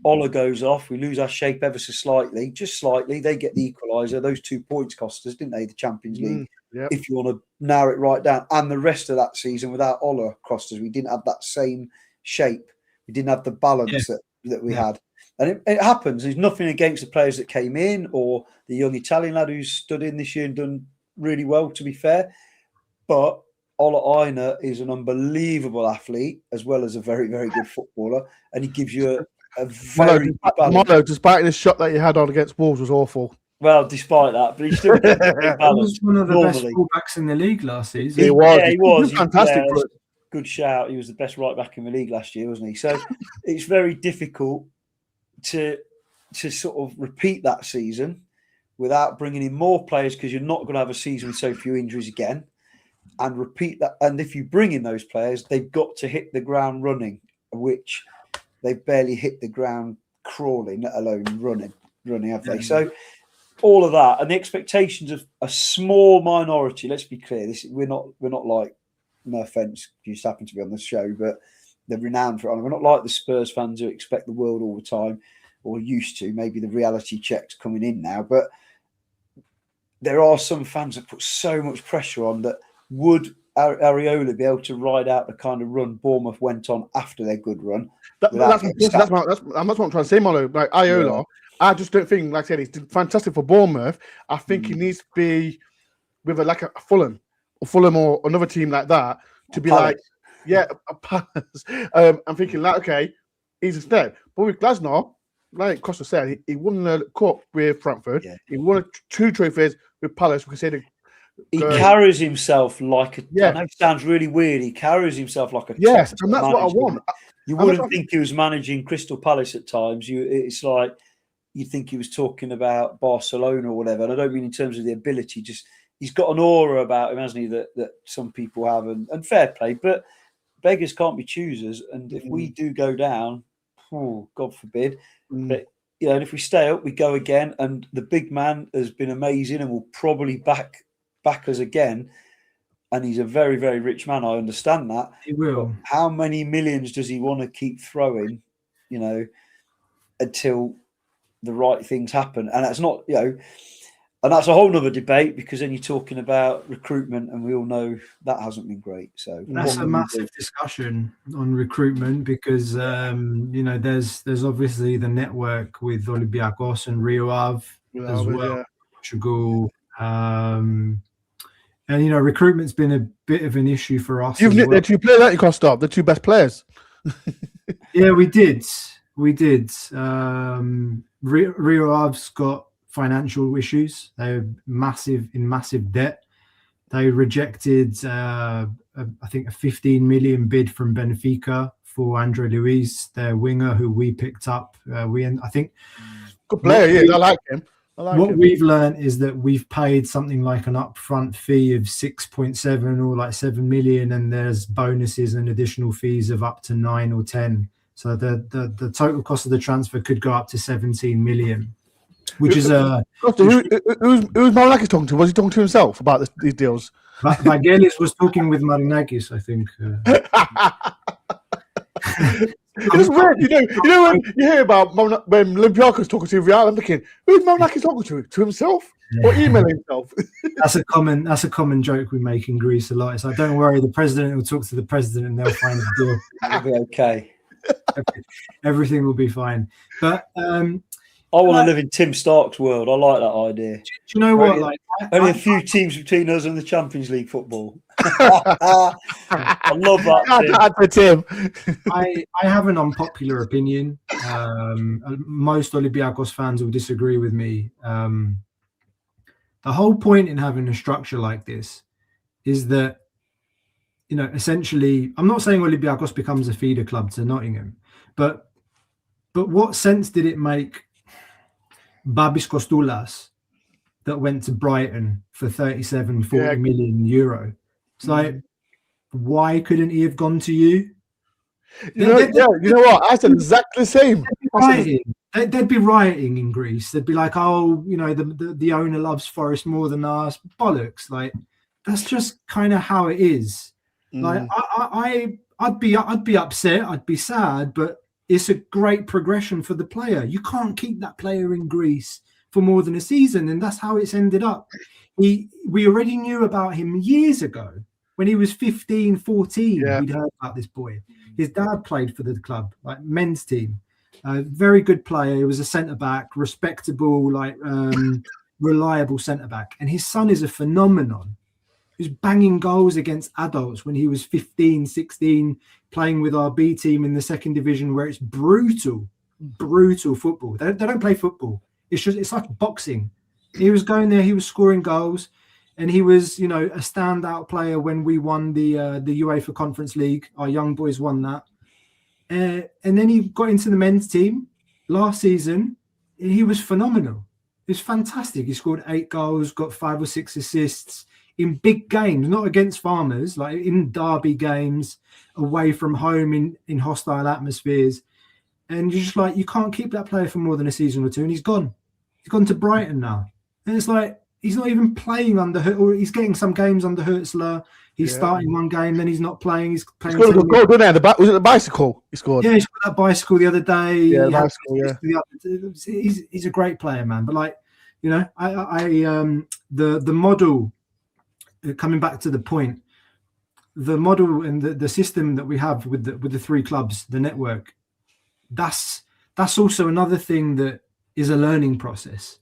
Ola goes off. We lose our shape ever so slightly, just slightly. They get the equaliser. Those 2 points cost us, didn't they? The Champions League, if you want to narrow it right down. And the rest of that season without Ola cost us. We didn't have that same shape. We didn't have the balance that we had. And it happens. There's nothing against the players that came in or the young Italian lad who's stood in this year and done really well, to be fair. But Ola Aina is an unbelievable athlete as well as a very, very good footballer. And he gives you a very Molo, despite the shot that you had on against Wolves, was awful. Well, despite that, but he still he was one of the best fullbacks in the league last season. He was. He was fantastic. Good shout. He was the best right back in the league last year, wasn't he? So it's very difficult to sort of repeat that season without bringing in more players, because you're not going to have a season with so few injuries again, and repeat that. And if you bring in those players, they've got to hit the ground running, which they've barely hit the ground crawling, let alone running, have they? So all of that, and the expectations of a small minority. Let's be clear: we're not like, no offense, you just happen to be on the show, but they're renowned for it. We're not like the Spurs fans who expect the world all the time, or used to. Maybe the reality check's coming in now, but there are some fans that put so much pressure on that. Would Areola be able to ride out the kind of run Bournemouth went on after their good run? That's what I'm trying to say, Molo. Like Areola, I just don't think, like I said, he's fantastic for Bournemouth. I think he needs to be with a Fulham or another team like that to be Palace. a Palace. I'm thinking like, okay, he's instead. But with Glasner, like Costa said, he won the cup with Frankfurt. Yeah. He won 2 trophies with Palace. We can say he carries himself like a. I know it sounds really weird. He carries himself like a. Yes, and that's what I want. You wouldn't think he was managing Crystal Palace at times. It's like you'd think he was talking about Barcelona or whatever. And I don't mean in terms of the ability. Just he's got an aura about him, hasn't he? That some people have, and fair play. But beggars can't be choosers. And if we do go down, God forbid. But and if we stay up, we go again. And the big man has been amazing, and will probably back us again. And he's a very, very rich man. I understand that. He will. But how many millions does he want to keep throwing? Until the right things happen. And that's not, and that's a whole nother debate, because then you're talking about recruitment, and we all know that hasn't been great. So that's a massive discussion on recruitment, because there's obviously the network with Olympiakos and Rio Ave as well, Portugal. And recruitment's been a bit of an issue for us. You've nicked the 2 players that you can't stop, the 2 best players. Yeah, we did. Rio Ave's got financial issues. They're in massive debt. They rejected, I think, a 15 million bid from Benfica for Andre Luis, their winger, who we picked up. I think good player. I like him. What we've learned is that we've paid something like an upfront fee of 6.7 or like 7 million, and there's bonuses and additional fees of up to 9 or 10. So the total cost of the transfer could go up to 17 million, which is who's Marinakis talking to? Was he talking to himself about these deals? Evangelos was talking with Marinakis, I think. It's weird, when you hear about when Olympiacos talking to Real, I'm thinking, who's Marinakis talking to? To himself or emailing himself? That's a common joke we make in Greece a lot. It's like, don't worry, the president will talk to the president and they'll find a deal. It'll be okay. Everything will be fine. But I want to live in Tim Stark's world. I like that idea. Do you know what? Like, only a few teams between us and the Champions League football. I love that, Tim. I have an unpopular opinion. Most Olympiacos fans will disagree with me. The whole point in having a structure like this is that, essentially, I'm not saying Olympiacos becomes a feeder club to Nottingham, but what sense did it make Babis Kostoulas that went to Brighton for 40 million euro? It's like, why couldn't he have gone to you? You know what? I said exactly the same. They'd be rioting in Greece. They'd be like, oh, the owner loves Forest more than us. Bollocks. Like, that's just kind of how it is. Like, I'd be upset. I'd be sad, but it's a great progression for the player. You can't keep that player in Greece for more than a season, and that's how it's ended up. We already knew about him years ago. When he was 15, 14, we'd heard about this boy. His dad played for the club, like men's team. Very good player. He was a centre-back, respectable, reliable centre-back. And his son is a phenomenon. He was banging goals against adults when he was 15, 16, playing with our B team in the 2nd division, where it's brutal football. They don't play football. It's like boxing. He was going there, he was scoring goals, and he was, a standout player when we won the UEFA Conference League. Our young boys won that. And then he got into the men's team last season. And he was phenomenal. It was fantastic. He scored 8 goals, got 5 or 6 assists in big games, not against Farmers, like in derby games, away from home in hostile atmospheres. And you're just like, you can't keep that player for more than a season or two, and he's gone. He's gone to Brighton now. And it's like, he's not even playing under, or he's getting some games under Hutzler. He's starting one game, then he's not playing. He's playing. He scored a goal, didn't he? Was it the bicycle he scored? Yeah, he scored that bicycle the other day. Yeah, the bicycle, He's a great player, man. But like, you know, the model, coming back to the point, the model and the system that we have with the three clubs, the network, that's also another thing that is a learning process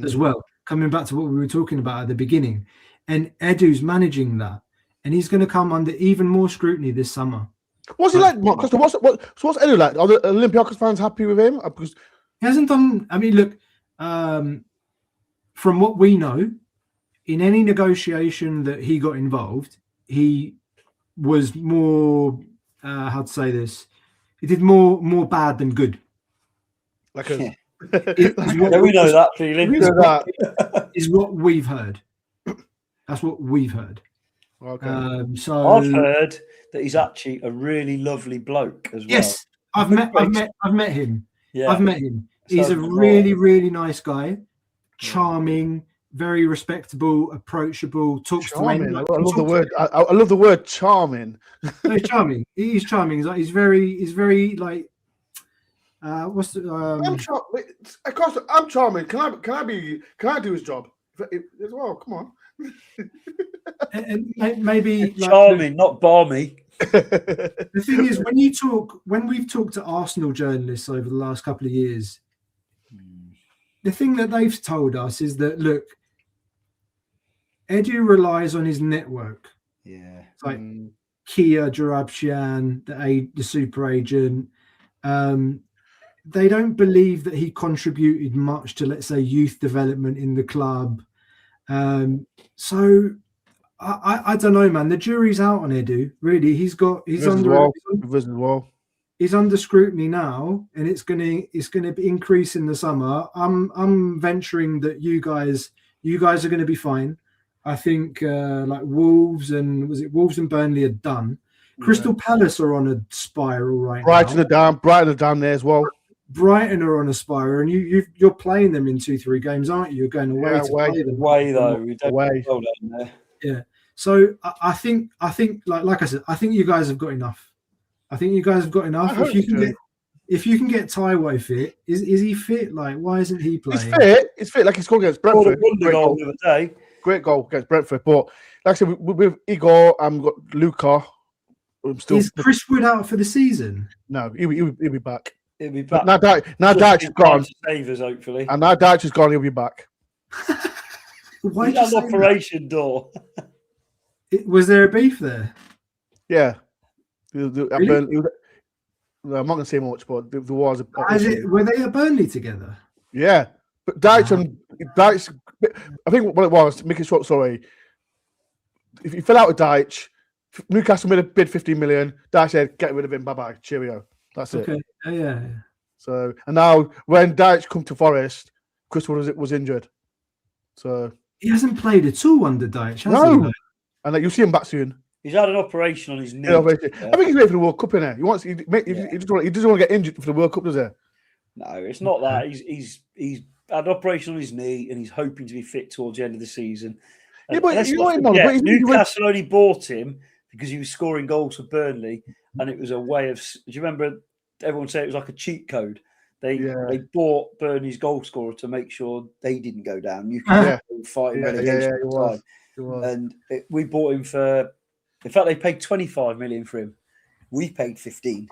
as well. Coming back to what we were talking about at the beginning, and Edu's managing that, and he's going to come under even more scrutiny this summer. What's he like, Mark? What's Edu like? Are the Olympiacos fans happy with him? Because he hasn't done. I mean, look, from what we know, in any negotiation that he got involved, he was more. How to say this? He did more bad than good. Like a. We know that feeling. Is what we've heard. That's what we've heard. Okay. So I've heard that he's actually a really lovely bloke as well. Yes, I've met him. Yeah. I've met him. He's a really, really nice guy. Charming, very respectable, approachable. Talks Charming. to I love the word. I love the word charming. No, he's charming. He's charming. He's very like. What's the? I'm charming. Can I do his job as well? Come on. And maybe like, charming, not balmy. The thing is, when we've talked to Arsenal journalists over the last couple of years, the thing that they've told us is that, look, Edu relies on his network. Yeah. It's like Kia Jarabshian, the super agent. They don't believe that he contributed much to, let's say, youth development in the club. So I don't know, man. The jury's out on Edu. Really, he's under scrutiny now, and it's gonna increase in the summer. I'm venturing that you guys are going to be fine. I think like Wolves and Burnley are done. Crystal Palace are on a spiral right now. Brighton are down there as well. Brighton are on a spiral, and you're playing them in 2-3 games, aren't you? You're going away to play them. Away though, we don't go down there. Yeah. So I think like I said, I think you guys have got enough. If you can get Taiwo fit, is he fit? Like, why isn't he playing? He's fit. Like he scored against Brentford. Goal the other day. Great goal against Brentford. But like I said, with Igor and got Luca. Is Chris Wood out for the season? No, he'll be back. He'll be back. Now Dyche is gone. Savers, hopefully. And now Dyche is gone, he'll be back. Why did you operation Dore? Was there a beef there? Yeah. Really? I'm not going to say much, but there was a. Were they at Burnley together? Yeah. But Dyche, I think what it was, to make it short, sorry, if you fell out with Dyche, Newcastle made a bid 15 million. Dyche said, get rid of him, bye-bye, cheerio. That's it. Okay. Yeah. So, and now when Dyche come to Forest, Chris Wood was injured. So he hasn't played at all under Dyche, has he? And you'll see him back soon. He's had an operation on his knee. I think he's ready for the World Cup, innit? He doesn't want to get injured for the World Cup, does he? No, it's not that. He's had an operation on his knee and he's hoping to be fit towards the end of the season. Yeah, but Newcastle only bought him because he was scoring goals for Burnley, and it was a way of. Do you remember? Everyone said it was like a cheat code. They bought Burnley's goal scorer to make sure they didn't go down. Newcastle fighting relegation all the time, and we bought him for. In fact, they paid 25 million for him. We paid 15,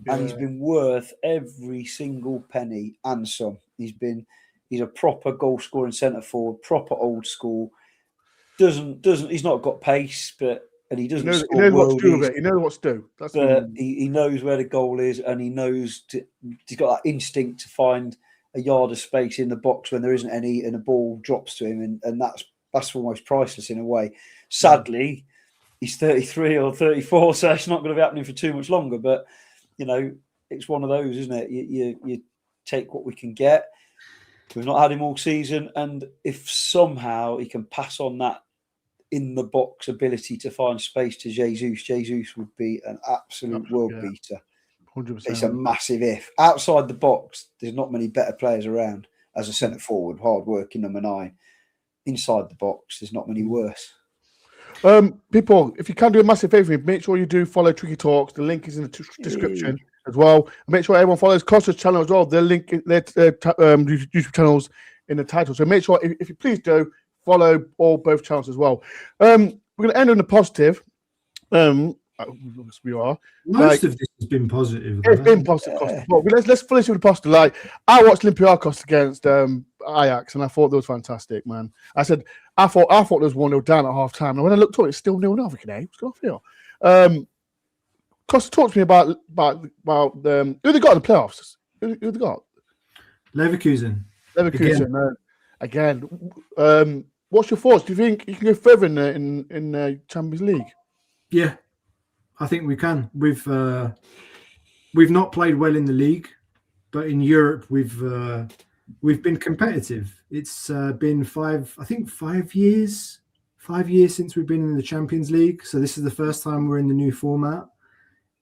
and he's been worth every single penny and some. He's a proper goal scoring centre forward, proper old school. He's not got pace, and he doesn't. He knows what to do with it. He knows what to do. But he knows where the goal is, and he knows he's got that instinct to find a yard of space in the box when there isn't any, and the ball drops to him, and that's almost priceless in a way. Sadly, he's 33 or 34, so it's not going to be happening for too much longer. But it's one of those, isn't it? You take what we can get. We've not had him all season, and if somehow he can pass on that in the box ability to find space to Jesus would be an absolute world beater. 100%. It's a massive if. Outside the box, there's not many better players around as a centre forward, hard working number 9. Inside the box, there's not many worse. People, if you can do a massive favor, make sure you do follow Tricky Talks. The link is in the description as well. Make sure everyone follows Costa's channel as well. The link, their YouTube channels in the title. So make sure, if you please do, follow both channels as well. We're going to end on a positive. We are. Most of this has been positive. It's been positive, Costa. But let's finish with the positive. Like, I watched Olympiakos against Ajax, and I thought that was fantastic, man. I thought there was 1-0 down at half time. And when I looked up, it's still 0-0. I'm thinking, hey, what's going on here? Costa, talk to me about who they got in the playoffs. Who they got? Leverkusen. Again. What's your thoughts? Do you think you can go further in the Champions League? Yeah, I think we can. We've not played well in the league, but in Europe we've been competitive. It's been 5 years since we've been in the Champions League. So this is the first time we're in the new format.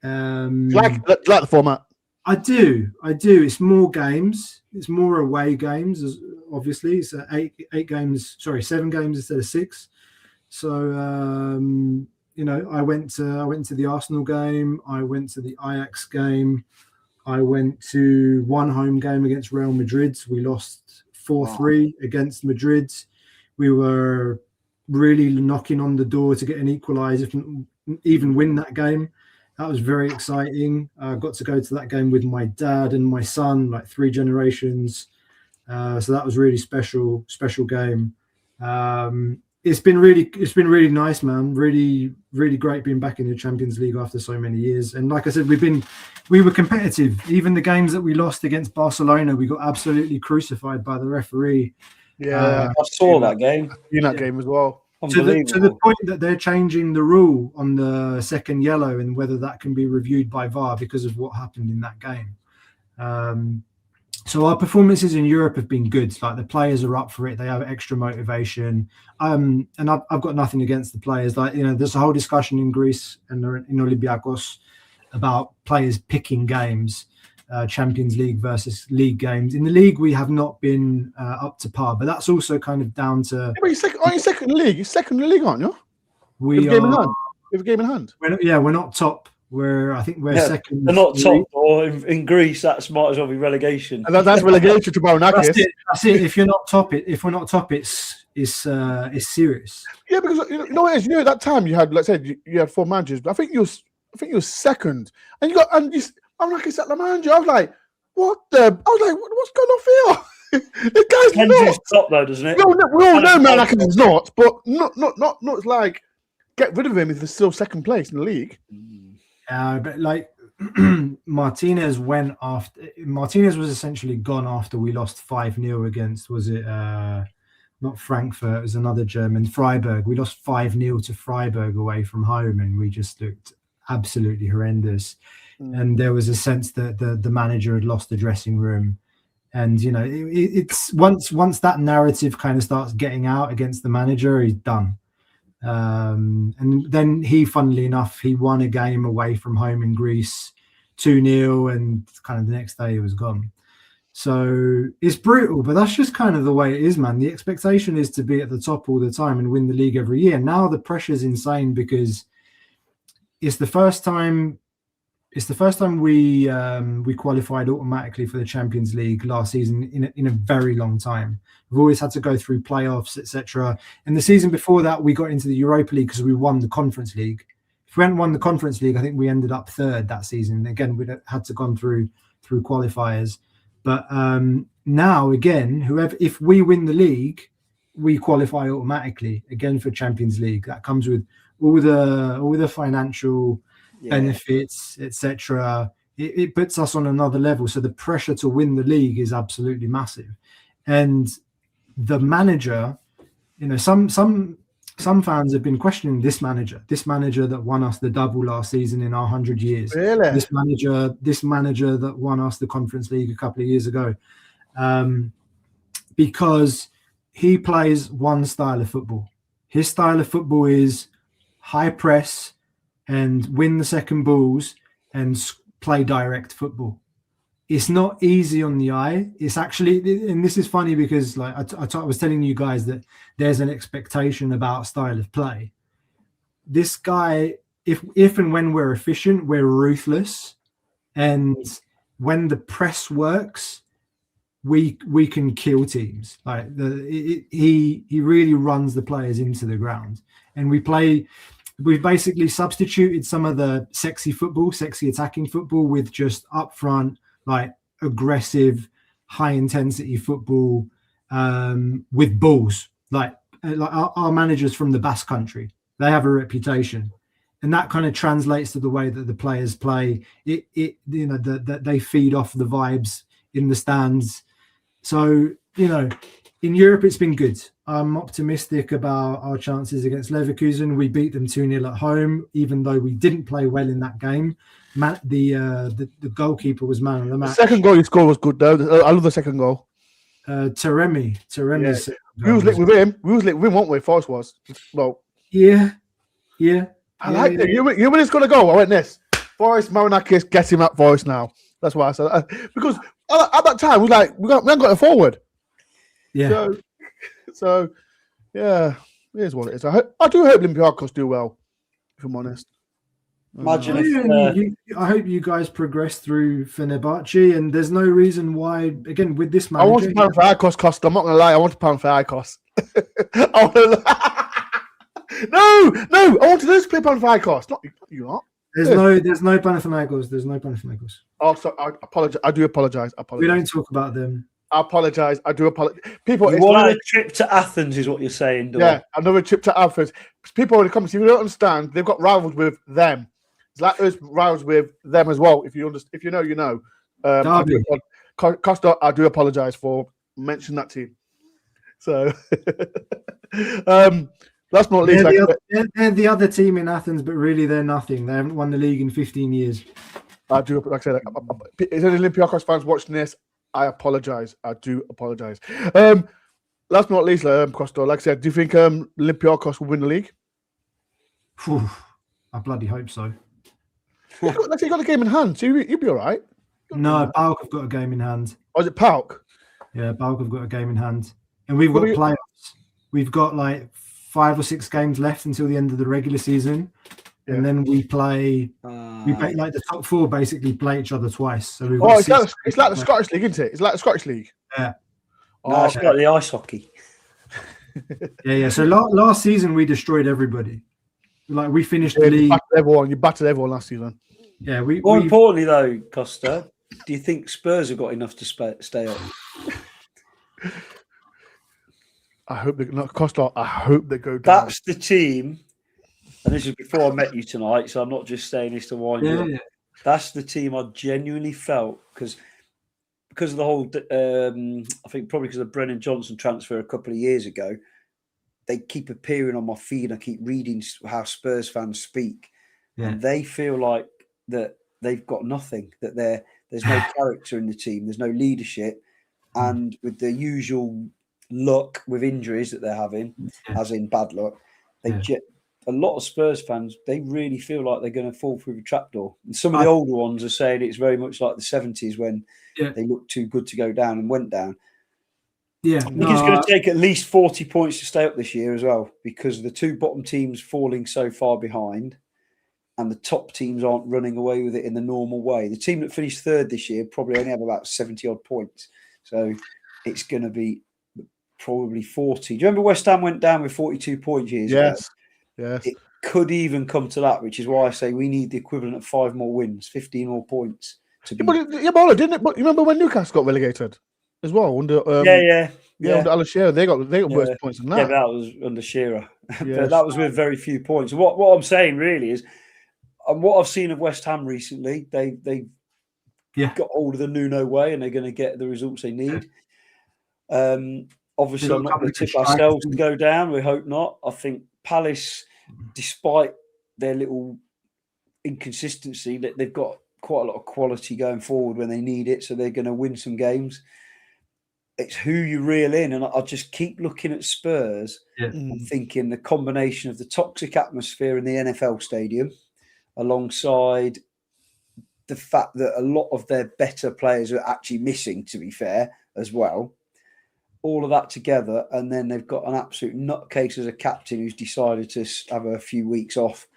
Like the format. I do. It's more games. It's more away games. Obviously, it's 8 games. Sorry, 7 games instead of 6. So I went to the Arsenal game. I went to the Ajax game. I went to one home game against Real Madrid. We lost 4-3 against Madrid. We were really knocking on the door to get an equaliser, even win that game. That was very exciting. I got to go to that game with my dad and my son, like 3 generations. So that was really special game. It's been really nice, man. Really, really great being back in the Champions League after so many years. And like I said, we were competitive. Even the games that we lost against Barcelona, we got absolutely crucified by the referee. Yeah, I saw that game. In that game as well. To the point that they're changing the rule on the second yellow and whether that can be reviewed by VAR because of what happened in that game. So our performances in Europe have been good. Like, the players are up for it; they have extra motivation. And I've got nothing against the players. Like, there's a whole discussion in Greece and in Olympiakos about players picking games, Champions League versus league games. In the league, we have not been up to par, but that's also kind of down to. Yeah, but aren't you second in the league? You're second in the league, aren't you? We have a game in hand. We're not top. I think we're second. They're not top, or in Greece, that might as well be relegation. And that's relegation to Marinakis. That's it. If we're not top, it's serious. Yeah, because what it is, at that time you had, like I said, you had 4 managers, but I think you were second, and Marinakis at the manager. I was like, what's going on here? The guy's not top though, doesn't it? We all know Marinakis is not, but not like get rid of him if he's still second place in the league. But like Martinez was essentially gone after we lost 5-0 against, was it not Frankfurt, it was another German, Freiburg. We lost 5-0 to Freiburg away from home, and we just looked absolutely horrendous. And there was a sense that the manager had lost the dressing room. And it's once that narrative kind of starts getting out against the manager, he's done. And then funnily enough, he won a game away from home in Greece, 2-0, and kind of the next day he was gone. So it's brutal, but that's just kind of the way it is, man. The expectation is to be at the top all the time and win the league every year. Now the pressure's insane because it's the first time we qualified automatically for the Champions League last season in a very long time. We've always had to go through playoffs, etc. And the season before that, we got into the Europa League because we won the Conference League. If we hadn't won the Conference League, I think we ended up 3rd that season. Again, we'd had to gone through qualifiers. But now, again, if we win the league, we qualify automatically again for Champions League. That comes with all the financial benefits, etc. It puts us on another level. So the pressure to win the league is absolutely massive. And the manager, some fans have been questioning this manager that won us the double last season in our 100 years. Really? This manager that won us the Conference League a couple of years ago, because he plays one style of football. His style of football is high press and win the second balls and play direct football. It's not easy on the eye. It's actually, and this is funny because like I was telling you guys that there's an expectation about style of play, this guy, if and when we're efficient, we're ruthless, and when the press works, we can kill teams. Like he really runs the players into the ground, and we've basically substituted some of the sexy attacking football with just upfront, like aggressive, high intensity football with balls. Like our managers from the Basque Country, they have a reputation, and that kind of translates to the way that the players play. That they feed off the vibes in the stands. So, in Europe, it's been good. I'm optimistic about our chances against Leverkusen. We beat them 2-0 at home, even though we didn't play well in that game. The goalkeeper was man of the match. The second goal you scored was good, though. I love the second goal. Taremi. Yeah. We was lit with him. Weren't we? Forest was. Well, yeah. I like it. You know when it's going to go? I went this. Forest, Marinakis, get him at Forest now. That's why I said. Because at that time, we haven't got a forward. Yeah. So, yeah, it is what it is. I do hope Olympiacos do well, if I'm honest. Imagine I hope you guys progress through Fenerbahce, and there's no reason why, again, with this manager... I want to pound for Icos, Costa. I'm not going to lie. I want to pound for Icos. No, I want to just play pound for Icos. Not you lot. There's no Panathinaikos. There's no Panathinaikos. Oh, sorry. I apologize. I do apologize. We don't talk about them. I apologize. I do apologize. People, you want a trip to Athens, is what you're saying, Dore. Yeah, another trip to Athens. People in the comments, if you don't understand, they've got rivals with them. It's like us rivals with them as well. If you know, you know. Costa, I do apologize for mentioning that to you. So, last but not least, they're the other team in Athens, but really they're nothing. They haven't won the league in 15 years. I do, like I said, is any Olympiacos fans watching this? I apologize. I do apologize. Last but not least, Costa, like I said, do you think Olympiacos will win the league? I bloody hope so. Like I said, you got a game in hand, so you'll be all right. No, PAOK have got a game in hand. Oh, is it PAOK? Yeah, PAOK have got a game in hand. And we've got playoffs. We've got like 5 or 6 games left until the end of the regular season. Yeah. And then we play like the top 4 basically play each other twice. So we've got it's like the Scottish League, isn't it? It's like the Scottish League. Yeah. No, it's like the ice hockey. Yeah. So last season we destroyed everybody. Like we finished the league. You battered everyone last season. Yeah. More importantly, though, Costa, do you think Spurs have got enough to stay up? I hope Costa. I hope they go down. That's the team. And this is before I met you tonight, so I'm not just saying this to wind you up. Yeah. That's the team I genuinely felt because of the whole. I think probably because of the Brennan Johnson transfer a couple of years ago. They keep appearing on my feed. I keep reading how Spurs fans speak, and they feel like that they've got nothing. That there's no character in the team. There's no leadership, and with the usual luck with injuries that they're having, as in bad luck, a lot of Spurs fans, they really feel like they're going to fall through the trapdoor. And some of the older ones are saying it's very much like the 70s when they looked too good to go down and went down. Yeah, I think it's going to take at least 40 points to stay up this year as well, because the 2 bottom teams falling so far behind and the top teams aren't running away with it in the normal way. The team that finished 3rd this year probably only have about 70-odd points. So it's going to be probably 40. Do you remember West Ham went down with 42 points years ago? Yes. It could even come to that, which is why I say we need the equivalent of 5 more wins, 15 more points to be. But didn't it? But you remember when Newcastle got relegated as well? Under under Alan Shearer, they got worse points than that. Yeah, that was under Shearer, but that was with very few points. What I'm saying really is, and what I've seen of West Ham recently, they got hold of the Nuno way, and they're going to get the results they need. Obviously, I'm not going to tip ourselves to go down. We hope not. I think Palace, despite their little inconsistency, that they've got quite a lot of quality going forward when they need it, so they're going to win some games. It's who you reel in, and I just keep looking at Spurs and thinking the combination of the toxic atmosphere in the NFL stadium, alongside the fact that a lot of their better players are actually missing, to be fair, as well. all of that together, and then they've got an absolute nutcase as a captain who's decided to have a few weeks off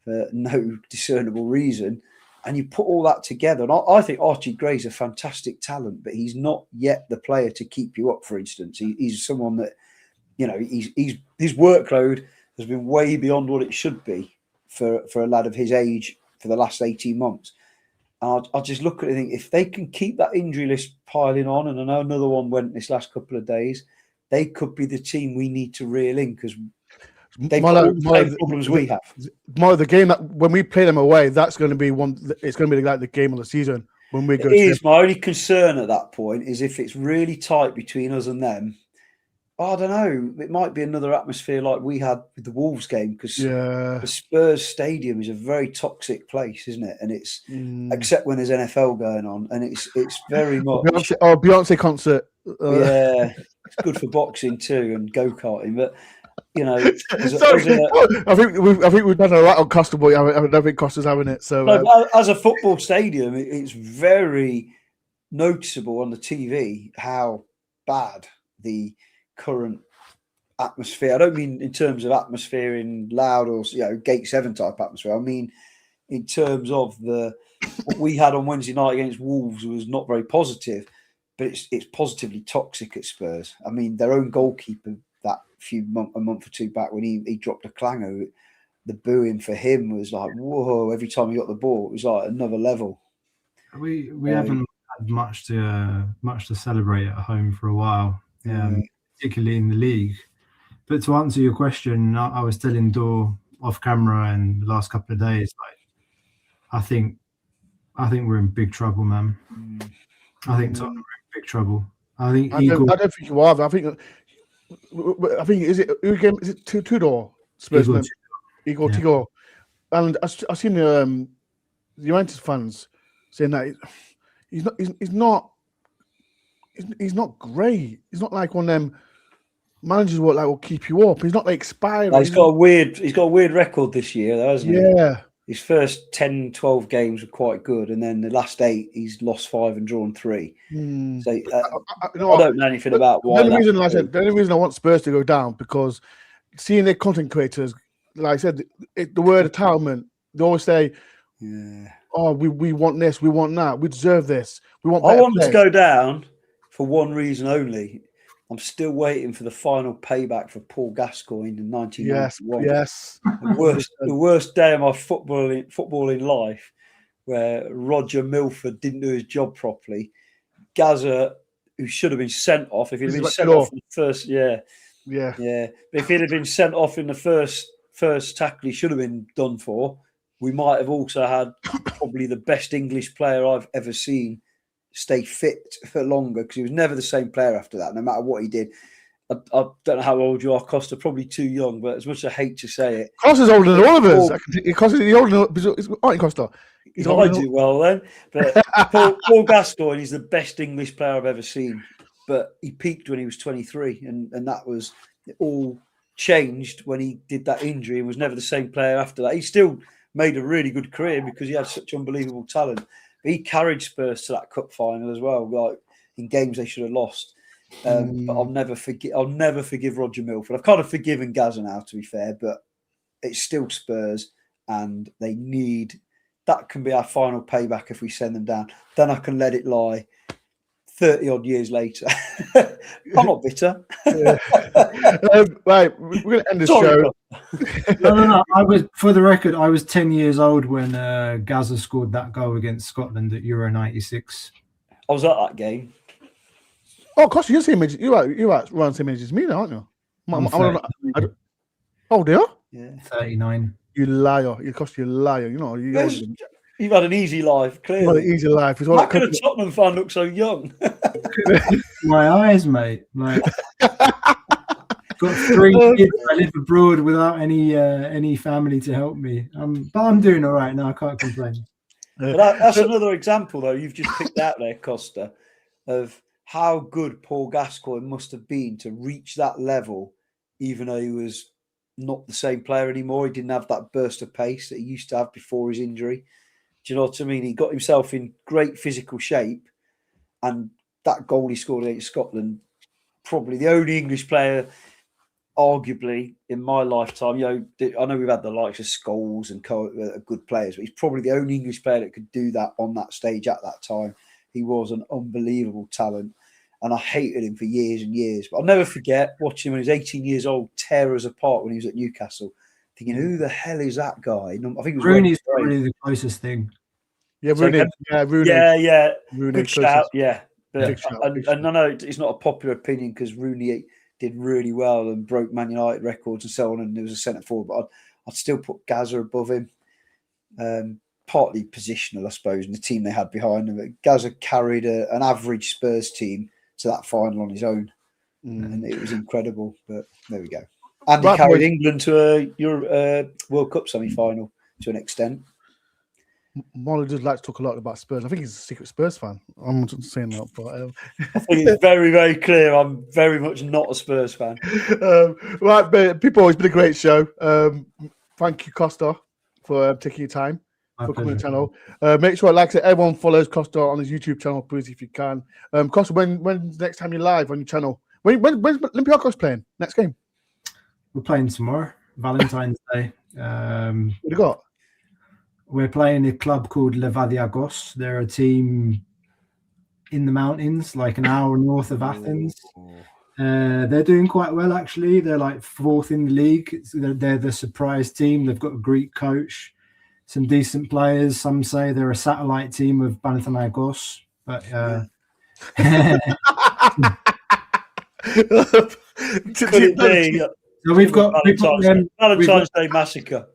for no discernible reason. And you put all that together, and I think Archie Gray's a fantastic talent, but he's not yet the player to keep you up. For instance, he's someone that, you know, his workload has been way beyond what it should be for a lad of his age for the last 18 months. And I just look at it and think, if they can keep that injury list piling on, and I know another one went this last couple of days, they could be the team we need to reel in, because they've got all the same problems we have. More the game that when we play them away, that's going to be one. It's going to be like the game of the season when we go. It is. My only concern at that point is if it's really tight between us and them. I don't know. It might be another atmosphere like we had with the Wolves game, because the Spurs stadium is a very toxic place, isn't it? And it's except when there's NFL going on, and it's very much Beyonce concert. Yeah, it's good for boxing too and go-karting, but. You know, I think we've done a right on Costa, but I don't think Costa's having it. So, as a football stadium, it's very noticeable on the TV how bad the current atmosphere. I don't mean in terms of atmosphere in loud or Gate 7 type atmosphere. I mean in terms of what we had on Wednesday night against Wolves was not very positive, but it's positively toxic at Spurs. I mean, their own goalkeeper. A month or two back when he dropped a clanger, the booing for him was like, whoa, every time he got the ball it was like another level. We haven't had much to celebrate at home for a while, particularly in the league. But to answer your question, I was telling Dore off camera and the last couple of days, like I think we're in big trouble, man. I think Tottenham are in big trouble. I don't think you are. I think is it Tudor Spursman Igor Tigor, and I've seen the Juventus fans saying that he's not great. He's not like one of them managers will keep you up. He's not like expired. He's got a weird record this year, though, hasn't he? Yeah. His first 10, 12 games were quite good, and then the last 8, he's lost 5 and drawn 3. So I don't know anything about why. The only reason I want Spurs to go down, because seeing their content creators, like I said, the word entitlement, they always say, "Oh, we want this, we want that, we deserve this, we want." I want them to go down for one reason only. I'm still waiting for the final payback for Paul Gascoigne in 1991. Yes. The worst day of my footballing life, where Roger Milford didn't do his job properly. Gazza, who should have been sent off, if he'd been sent off in the first, But if he'd have been sent off in the first tackle, he should have been done for. We might have also had probably the best English player I've ever seen stay fit for longer, because he was never the same player after that, no matter what he did. I don't know how old you are, Costa, probably too young, but as much as I hate to say it, Costa's older than all of us. He's older than Costa. I do well then. But Paul Gascoigne is the best English player I've ever seen, but he peaked when he was 23, and that was it all changed when he did that injury and was never the same player after that. He still made a really good career because he had such unbelievable talent. But he carried Spurs to that cup final as well, like in games they should have lost. But I'll never forgive Roger Milford. I've kind of forgiven Gazza now, to be fair, but it's still Spurs, and they need that. Can be our final payback if we send them down. Then I can let it lie 30 odd years later. I'm not bitter. Right, we're going to end this show. No. For the record, I was 10 years old when Gazza scored that goal against Scotland at Euro 96. I was at that game. Oh, Costa, you're the same age. You're around the same age as me now, aren't you? Oh, they are? Yeah. 39. You liar. Costa, you liar. You know, you've had an easy life, clearly. You've had an easy life. How could a Tottenham fan look so young? My eyes, mate. Like, got 3 kids. I live abroad without any family to help me. But I'm doing all right now. I can't complain. But that's another example, though, you've just picked out there, Costa, of how good Paul Gascoigne must have been to reach that level, even though he was not the same player anymore. He didn't have that burst of pace that he used to have before his injury. Do you know what I mean? He got himself in great physical shape, and that goal he scored against Scotland, probably the only English player, arguably, in my lifetime. I know we've had the likes of Scholes and good players, but he's probably the only English player that could do that on that stage at that time. He was an unbelievable talent, and I hated him for years and years. But I'll never forget watching him when he was 18 years old tear us apart when he was at Newcastle, thinking, who the hell is that guy? And I think it was Rooney's probably the closest thing. Yeah, Rooney. Rooney. Yeah. Rooney, good shout. Yeah. Big But, and I know it's not a popular opinion because Rooney did really well and broke Man United records and so on, and there was a centre forward, but I'd still put Gaza above him. Partly positional, I suppose, and the team they had behind him. But Gaza carried an average Spurs team to that final on his own, and it was incredible. But there we go. And he carried England to a World Cup semi-final to an extent. Molly does like to talk a lot about Spurs. I think he's a secret Spurs fan. I'm not saying that, but I think it's very, very clear. I'm very much not a Spurs fan. Right, but people, it's been a great show. Thank you, Costa, for taking your time for coming to the channel. Make sure, like I said, everyone follows Costa on his YouTube channel, please, if you can. Costa, when's the next time you're live on your channel? When's Olympiacos playing? Next game? We're playing tomorrow, Valentine's Day. What do you got? We're playing a club called Olympiakos. They're a team in the mountains, like an hour north of Athens. They're doing quite well, actually. They're like 4th in the league. They're the surprise team. They've got a Greek coach, some decent players. Some say they're a satellite team of Panathinaikos. But so we've got Valentine's Day massacre.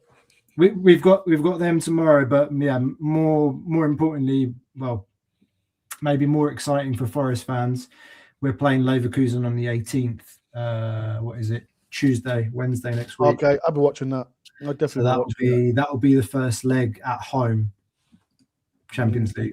We've got them tomorrow, but yeah, more importantly, well, maybe more exciting for Forest fans, we're playing Leverkusen on the 18th. What is it? Wednesday next week. Okay, I'll be watching that. I'll definitely that'll be the first leg at home, Champions League.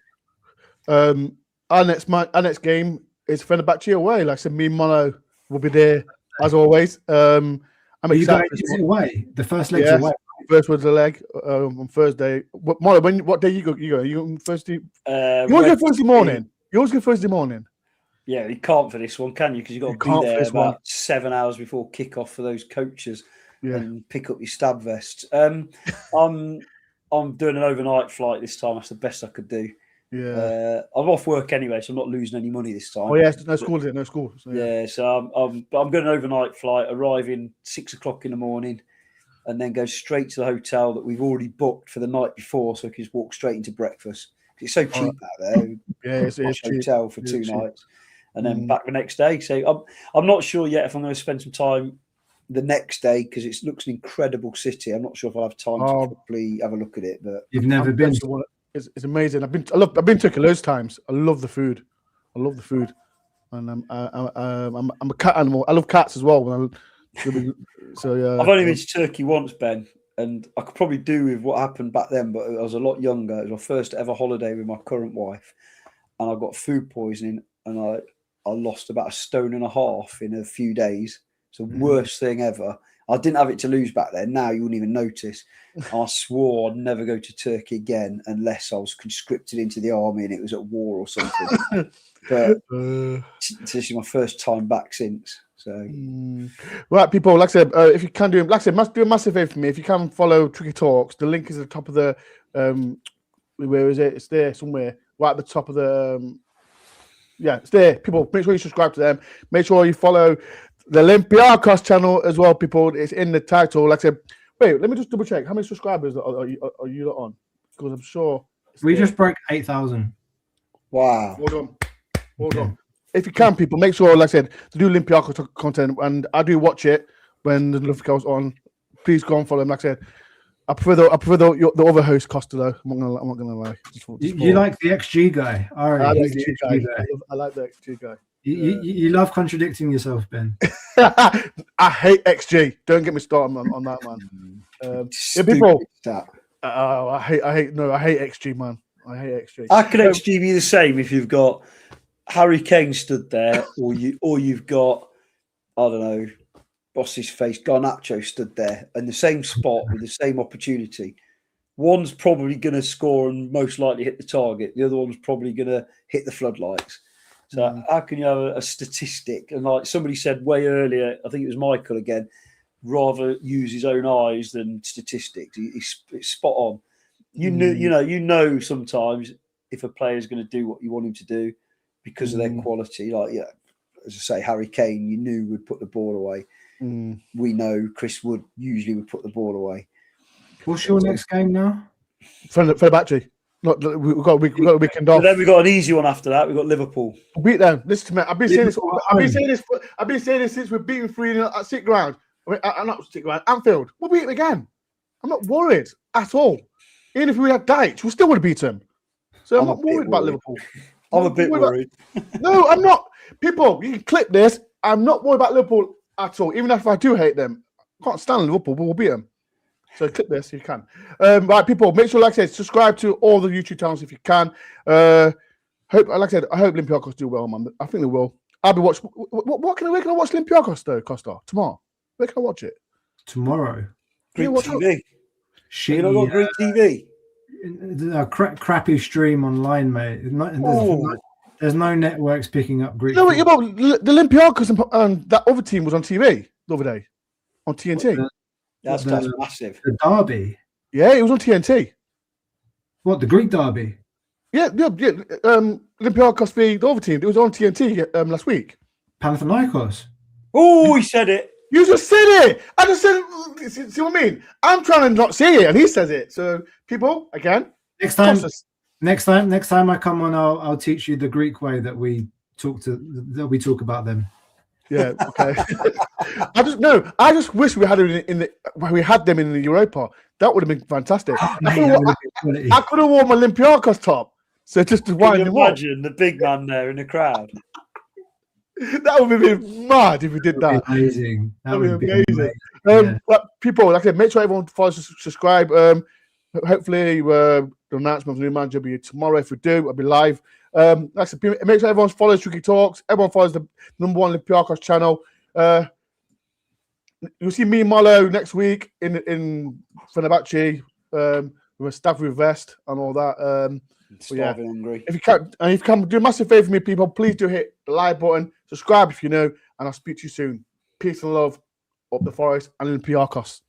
Our next game is Fenerbahce away. Like I said, me and Mono will be there as always. I'm excited. Is it away? The first leg's away. First was the leg on Thursday. What day you go? You go Thursday? You always go Thursday morning. You always go Thursday morning. Yeah, you can't for this one, can you? Because you've got to be there about 7 hours before kickoff for those coaches and pick up your stab vest. I'm doing an overnight flight this time. That's the best I could do. Yeah, I'm off work anyway, so I'm not losing any money this time. Oh yeah, no school, is it? No school. So, so I'm going an overnight flight, arriving 6 o'clock in the morning. And then go straight to the hotel that we've already booked for the night before, so we can just walk straight into breakfast. It's so cheap out there. Yeah, it's a hotel for 2 nights, and then back the next day. So I'm not sure yet if I'm going to spend some time the next day because it looks an incredible city. I'm not sure if I'll have time to properly have a look at it. But you've never been. It's amazing. I've been to it loads of times. I love the food. And I'm a cat animal. I love cats as well. So yeah, I've only been to Turkey once, Ben, and I could probably do with what happened back then, but I was a lot younger. It was my first ever holiday with my current wife, and I got food poisoning, and I lost about 1.5 stones in a few days. It's the worst thing ever. I didn't have it to lose back then. Now you wouldn't even notice. I swore I'd never go to Turkey again unless I was conscripted into the army and it was at war or something. But this is my first time back since. So, right, people. Like I said, if you can do a massive favor for me. If you can follow Tricky Talks, the link is at the top of the. Where is it? It's there somewhere, right at the top of the. It's there. People, make sure you subscribe to them. Make sure you follow the Olympiacos channel as well, people. It's in the title. Like I said, wait, let me just double check. How many subscribers are you on? Because I'm sure we just broke 8,000. Wow. Well done. If you can, people, make sure, like I said, to do Olympiacos content, and I do watch it when the Olympiacos on. Please go and follow them. Like I said, I prefer the other host, Costa, though. I'm not gonna lie. You like the XG guy? I like the XG guy. I like the XG guy. You love contradicting yourself, Ben. I hate XG. Don't get me started on that, man. People. I hate XG, man. I hate XG. How can XG be the same if you've got Harry Kane stood there, or you've got, I don't know, what's his face, Garnacho stood there in the same spot with the same opportunity? One's probably going to score and most likely hit the target. The other one's probably going to hit the floodlights. So how can you have a statistic? And like somebody said way earlier, I think it was Michael again, rather use his own eyes than statistics. It's spot on. You know sometimes if a player is going to do what you want him to do because of their quality. Like, yeah, as I say, Harry Kane, you knew would put the ball away. We know Chris Wood usually would put the ball away. What's your next game now? Fenerbahce. We've got a weekend off. But then we got an easy one after that. We got Liverpool. Beat them. Listen to me. I've been saying this since we've beaten 3-0 at City Ground. I'm not City Ground. Anfield. We'll beat them again. I'm not worried at all. Even if we had Dyche, we still would have beat them. So I'm not worried about Liverpool. I'm a bit worried. No, I'm not. People, you can clip this. I'm not worried about Liverpool at all. Even if I do hate them, I can't stand Liverpool, but we'll beat them. So clip this, you can. Right, people, make sure, like I said, subscribe to all the YouTube channels if you can. I hope Olympiacos do well, man. I think they will. I'll be watching. Where can I watch Olympiacos though, Costa? Tomorrow. Where can I watch it? Tomorrow. Greek TV. Shit. You know, Greek TV. A crappy stream online, mate. There's no networks picking up Greek. No, the Olympiacos and that other team was on TV the other day on TNT. That's massive. The derby. Yeah, it was on TNT. What, the Greek derby? Yeah. Olympiakos v the other team. It was on TNT last week. Panathinaikos. Oh, he said it. You just said it. I just said. See what I mean? I'm trying to not say it, and he says it. So, people, again, next time I come on, I'll teach you the Greek way that we talk about them. Yeah. Okay. I just wish we had them we had them in the Europa. That would have been fantastic. Oh, I could have worn my Olympiacos top. So just to wind him up. Imagine the big man there in the crowd. That would have been mad if we did that. Amazing. That would be amazing. But people, like I said, make sure everyone follows, subscribe. Hopefully, the announcement of the new manager will be tomorrow. If we do, I'll be live. Like I said, make sure everyone follows Tricky Talks. Everyone follows the #1 Olympiacos channel. You'll see me and Molo next week in Fenerbahce with a staff with vest and all that. Starving hungry. If you can do a massive favor for me, people, please do hit the like button, subscribe if you know, and I'll speak to you soon. Peace and love up the forest and Olympiacos.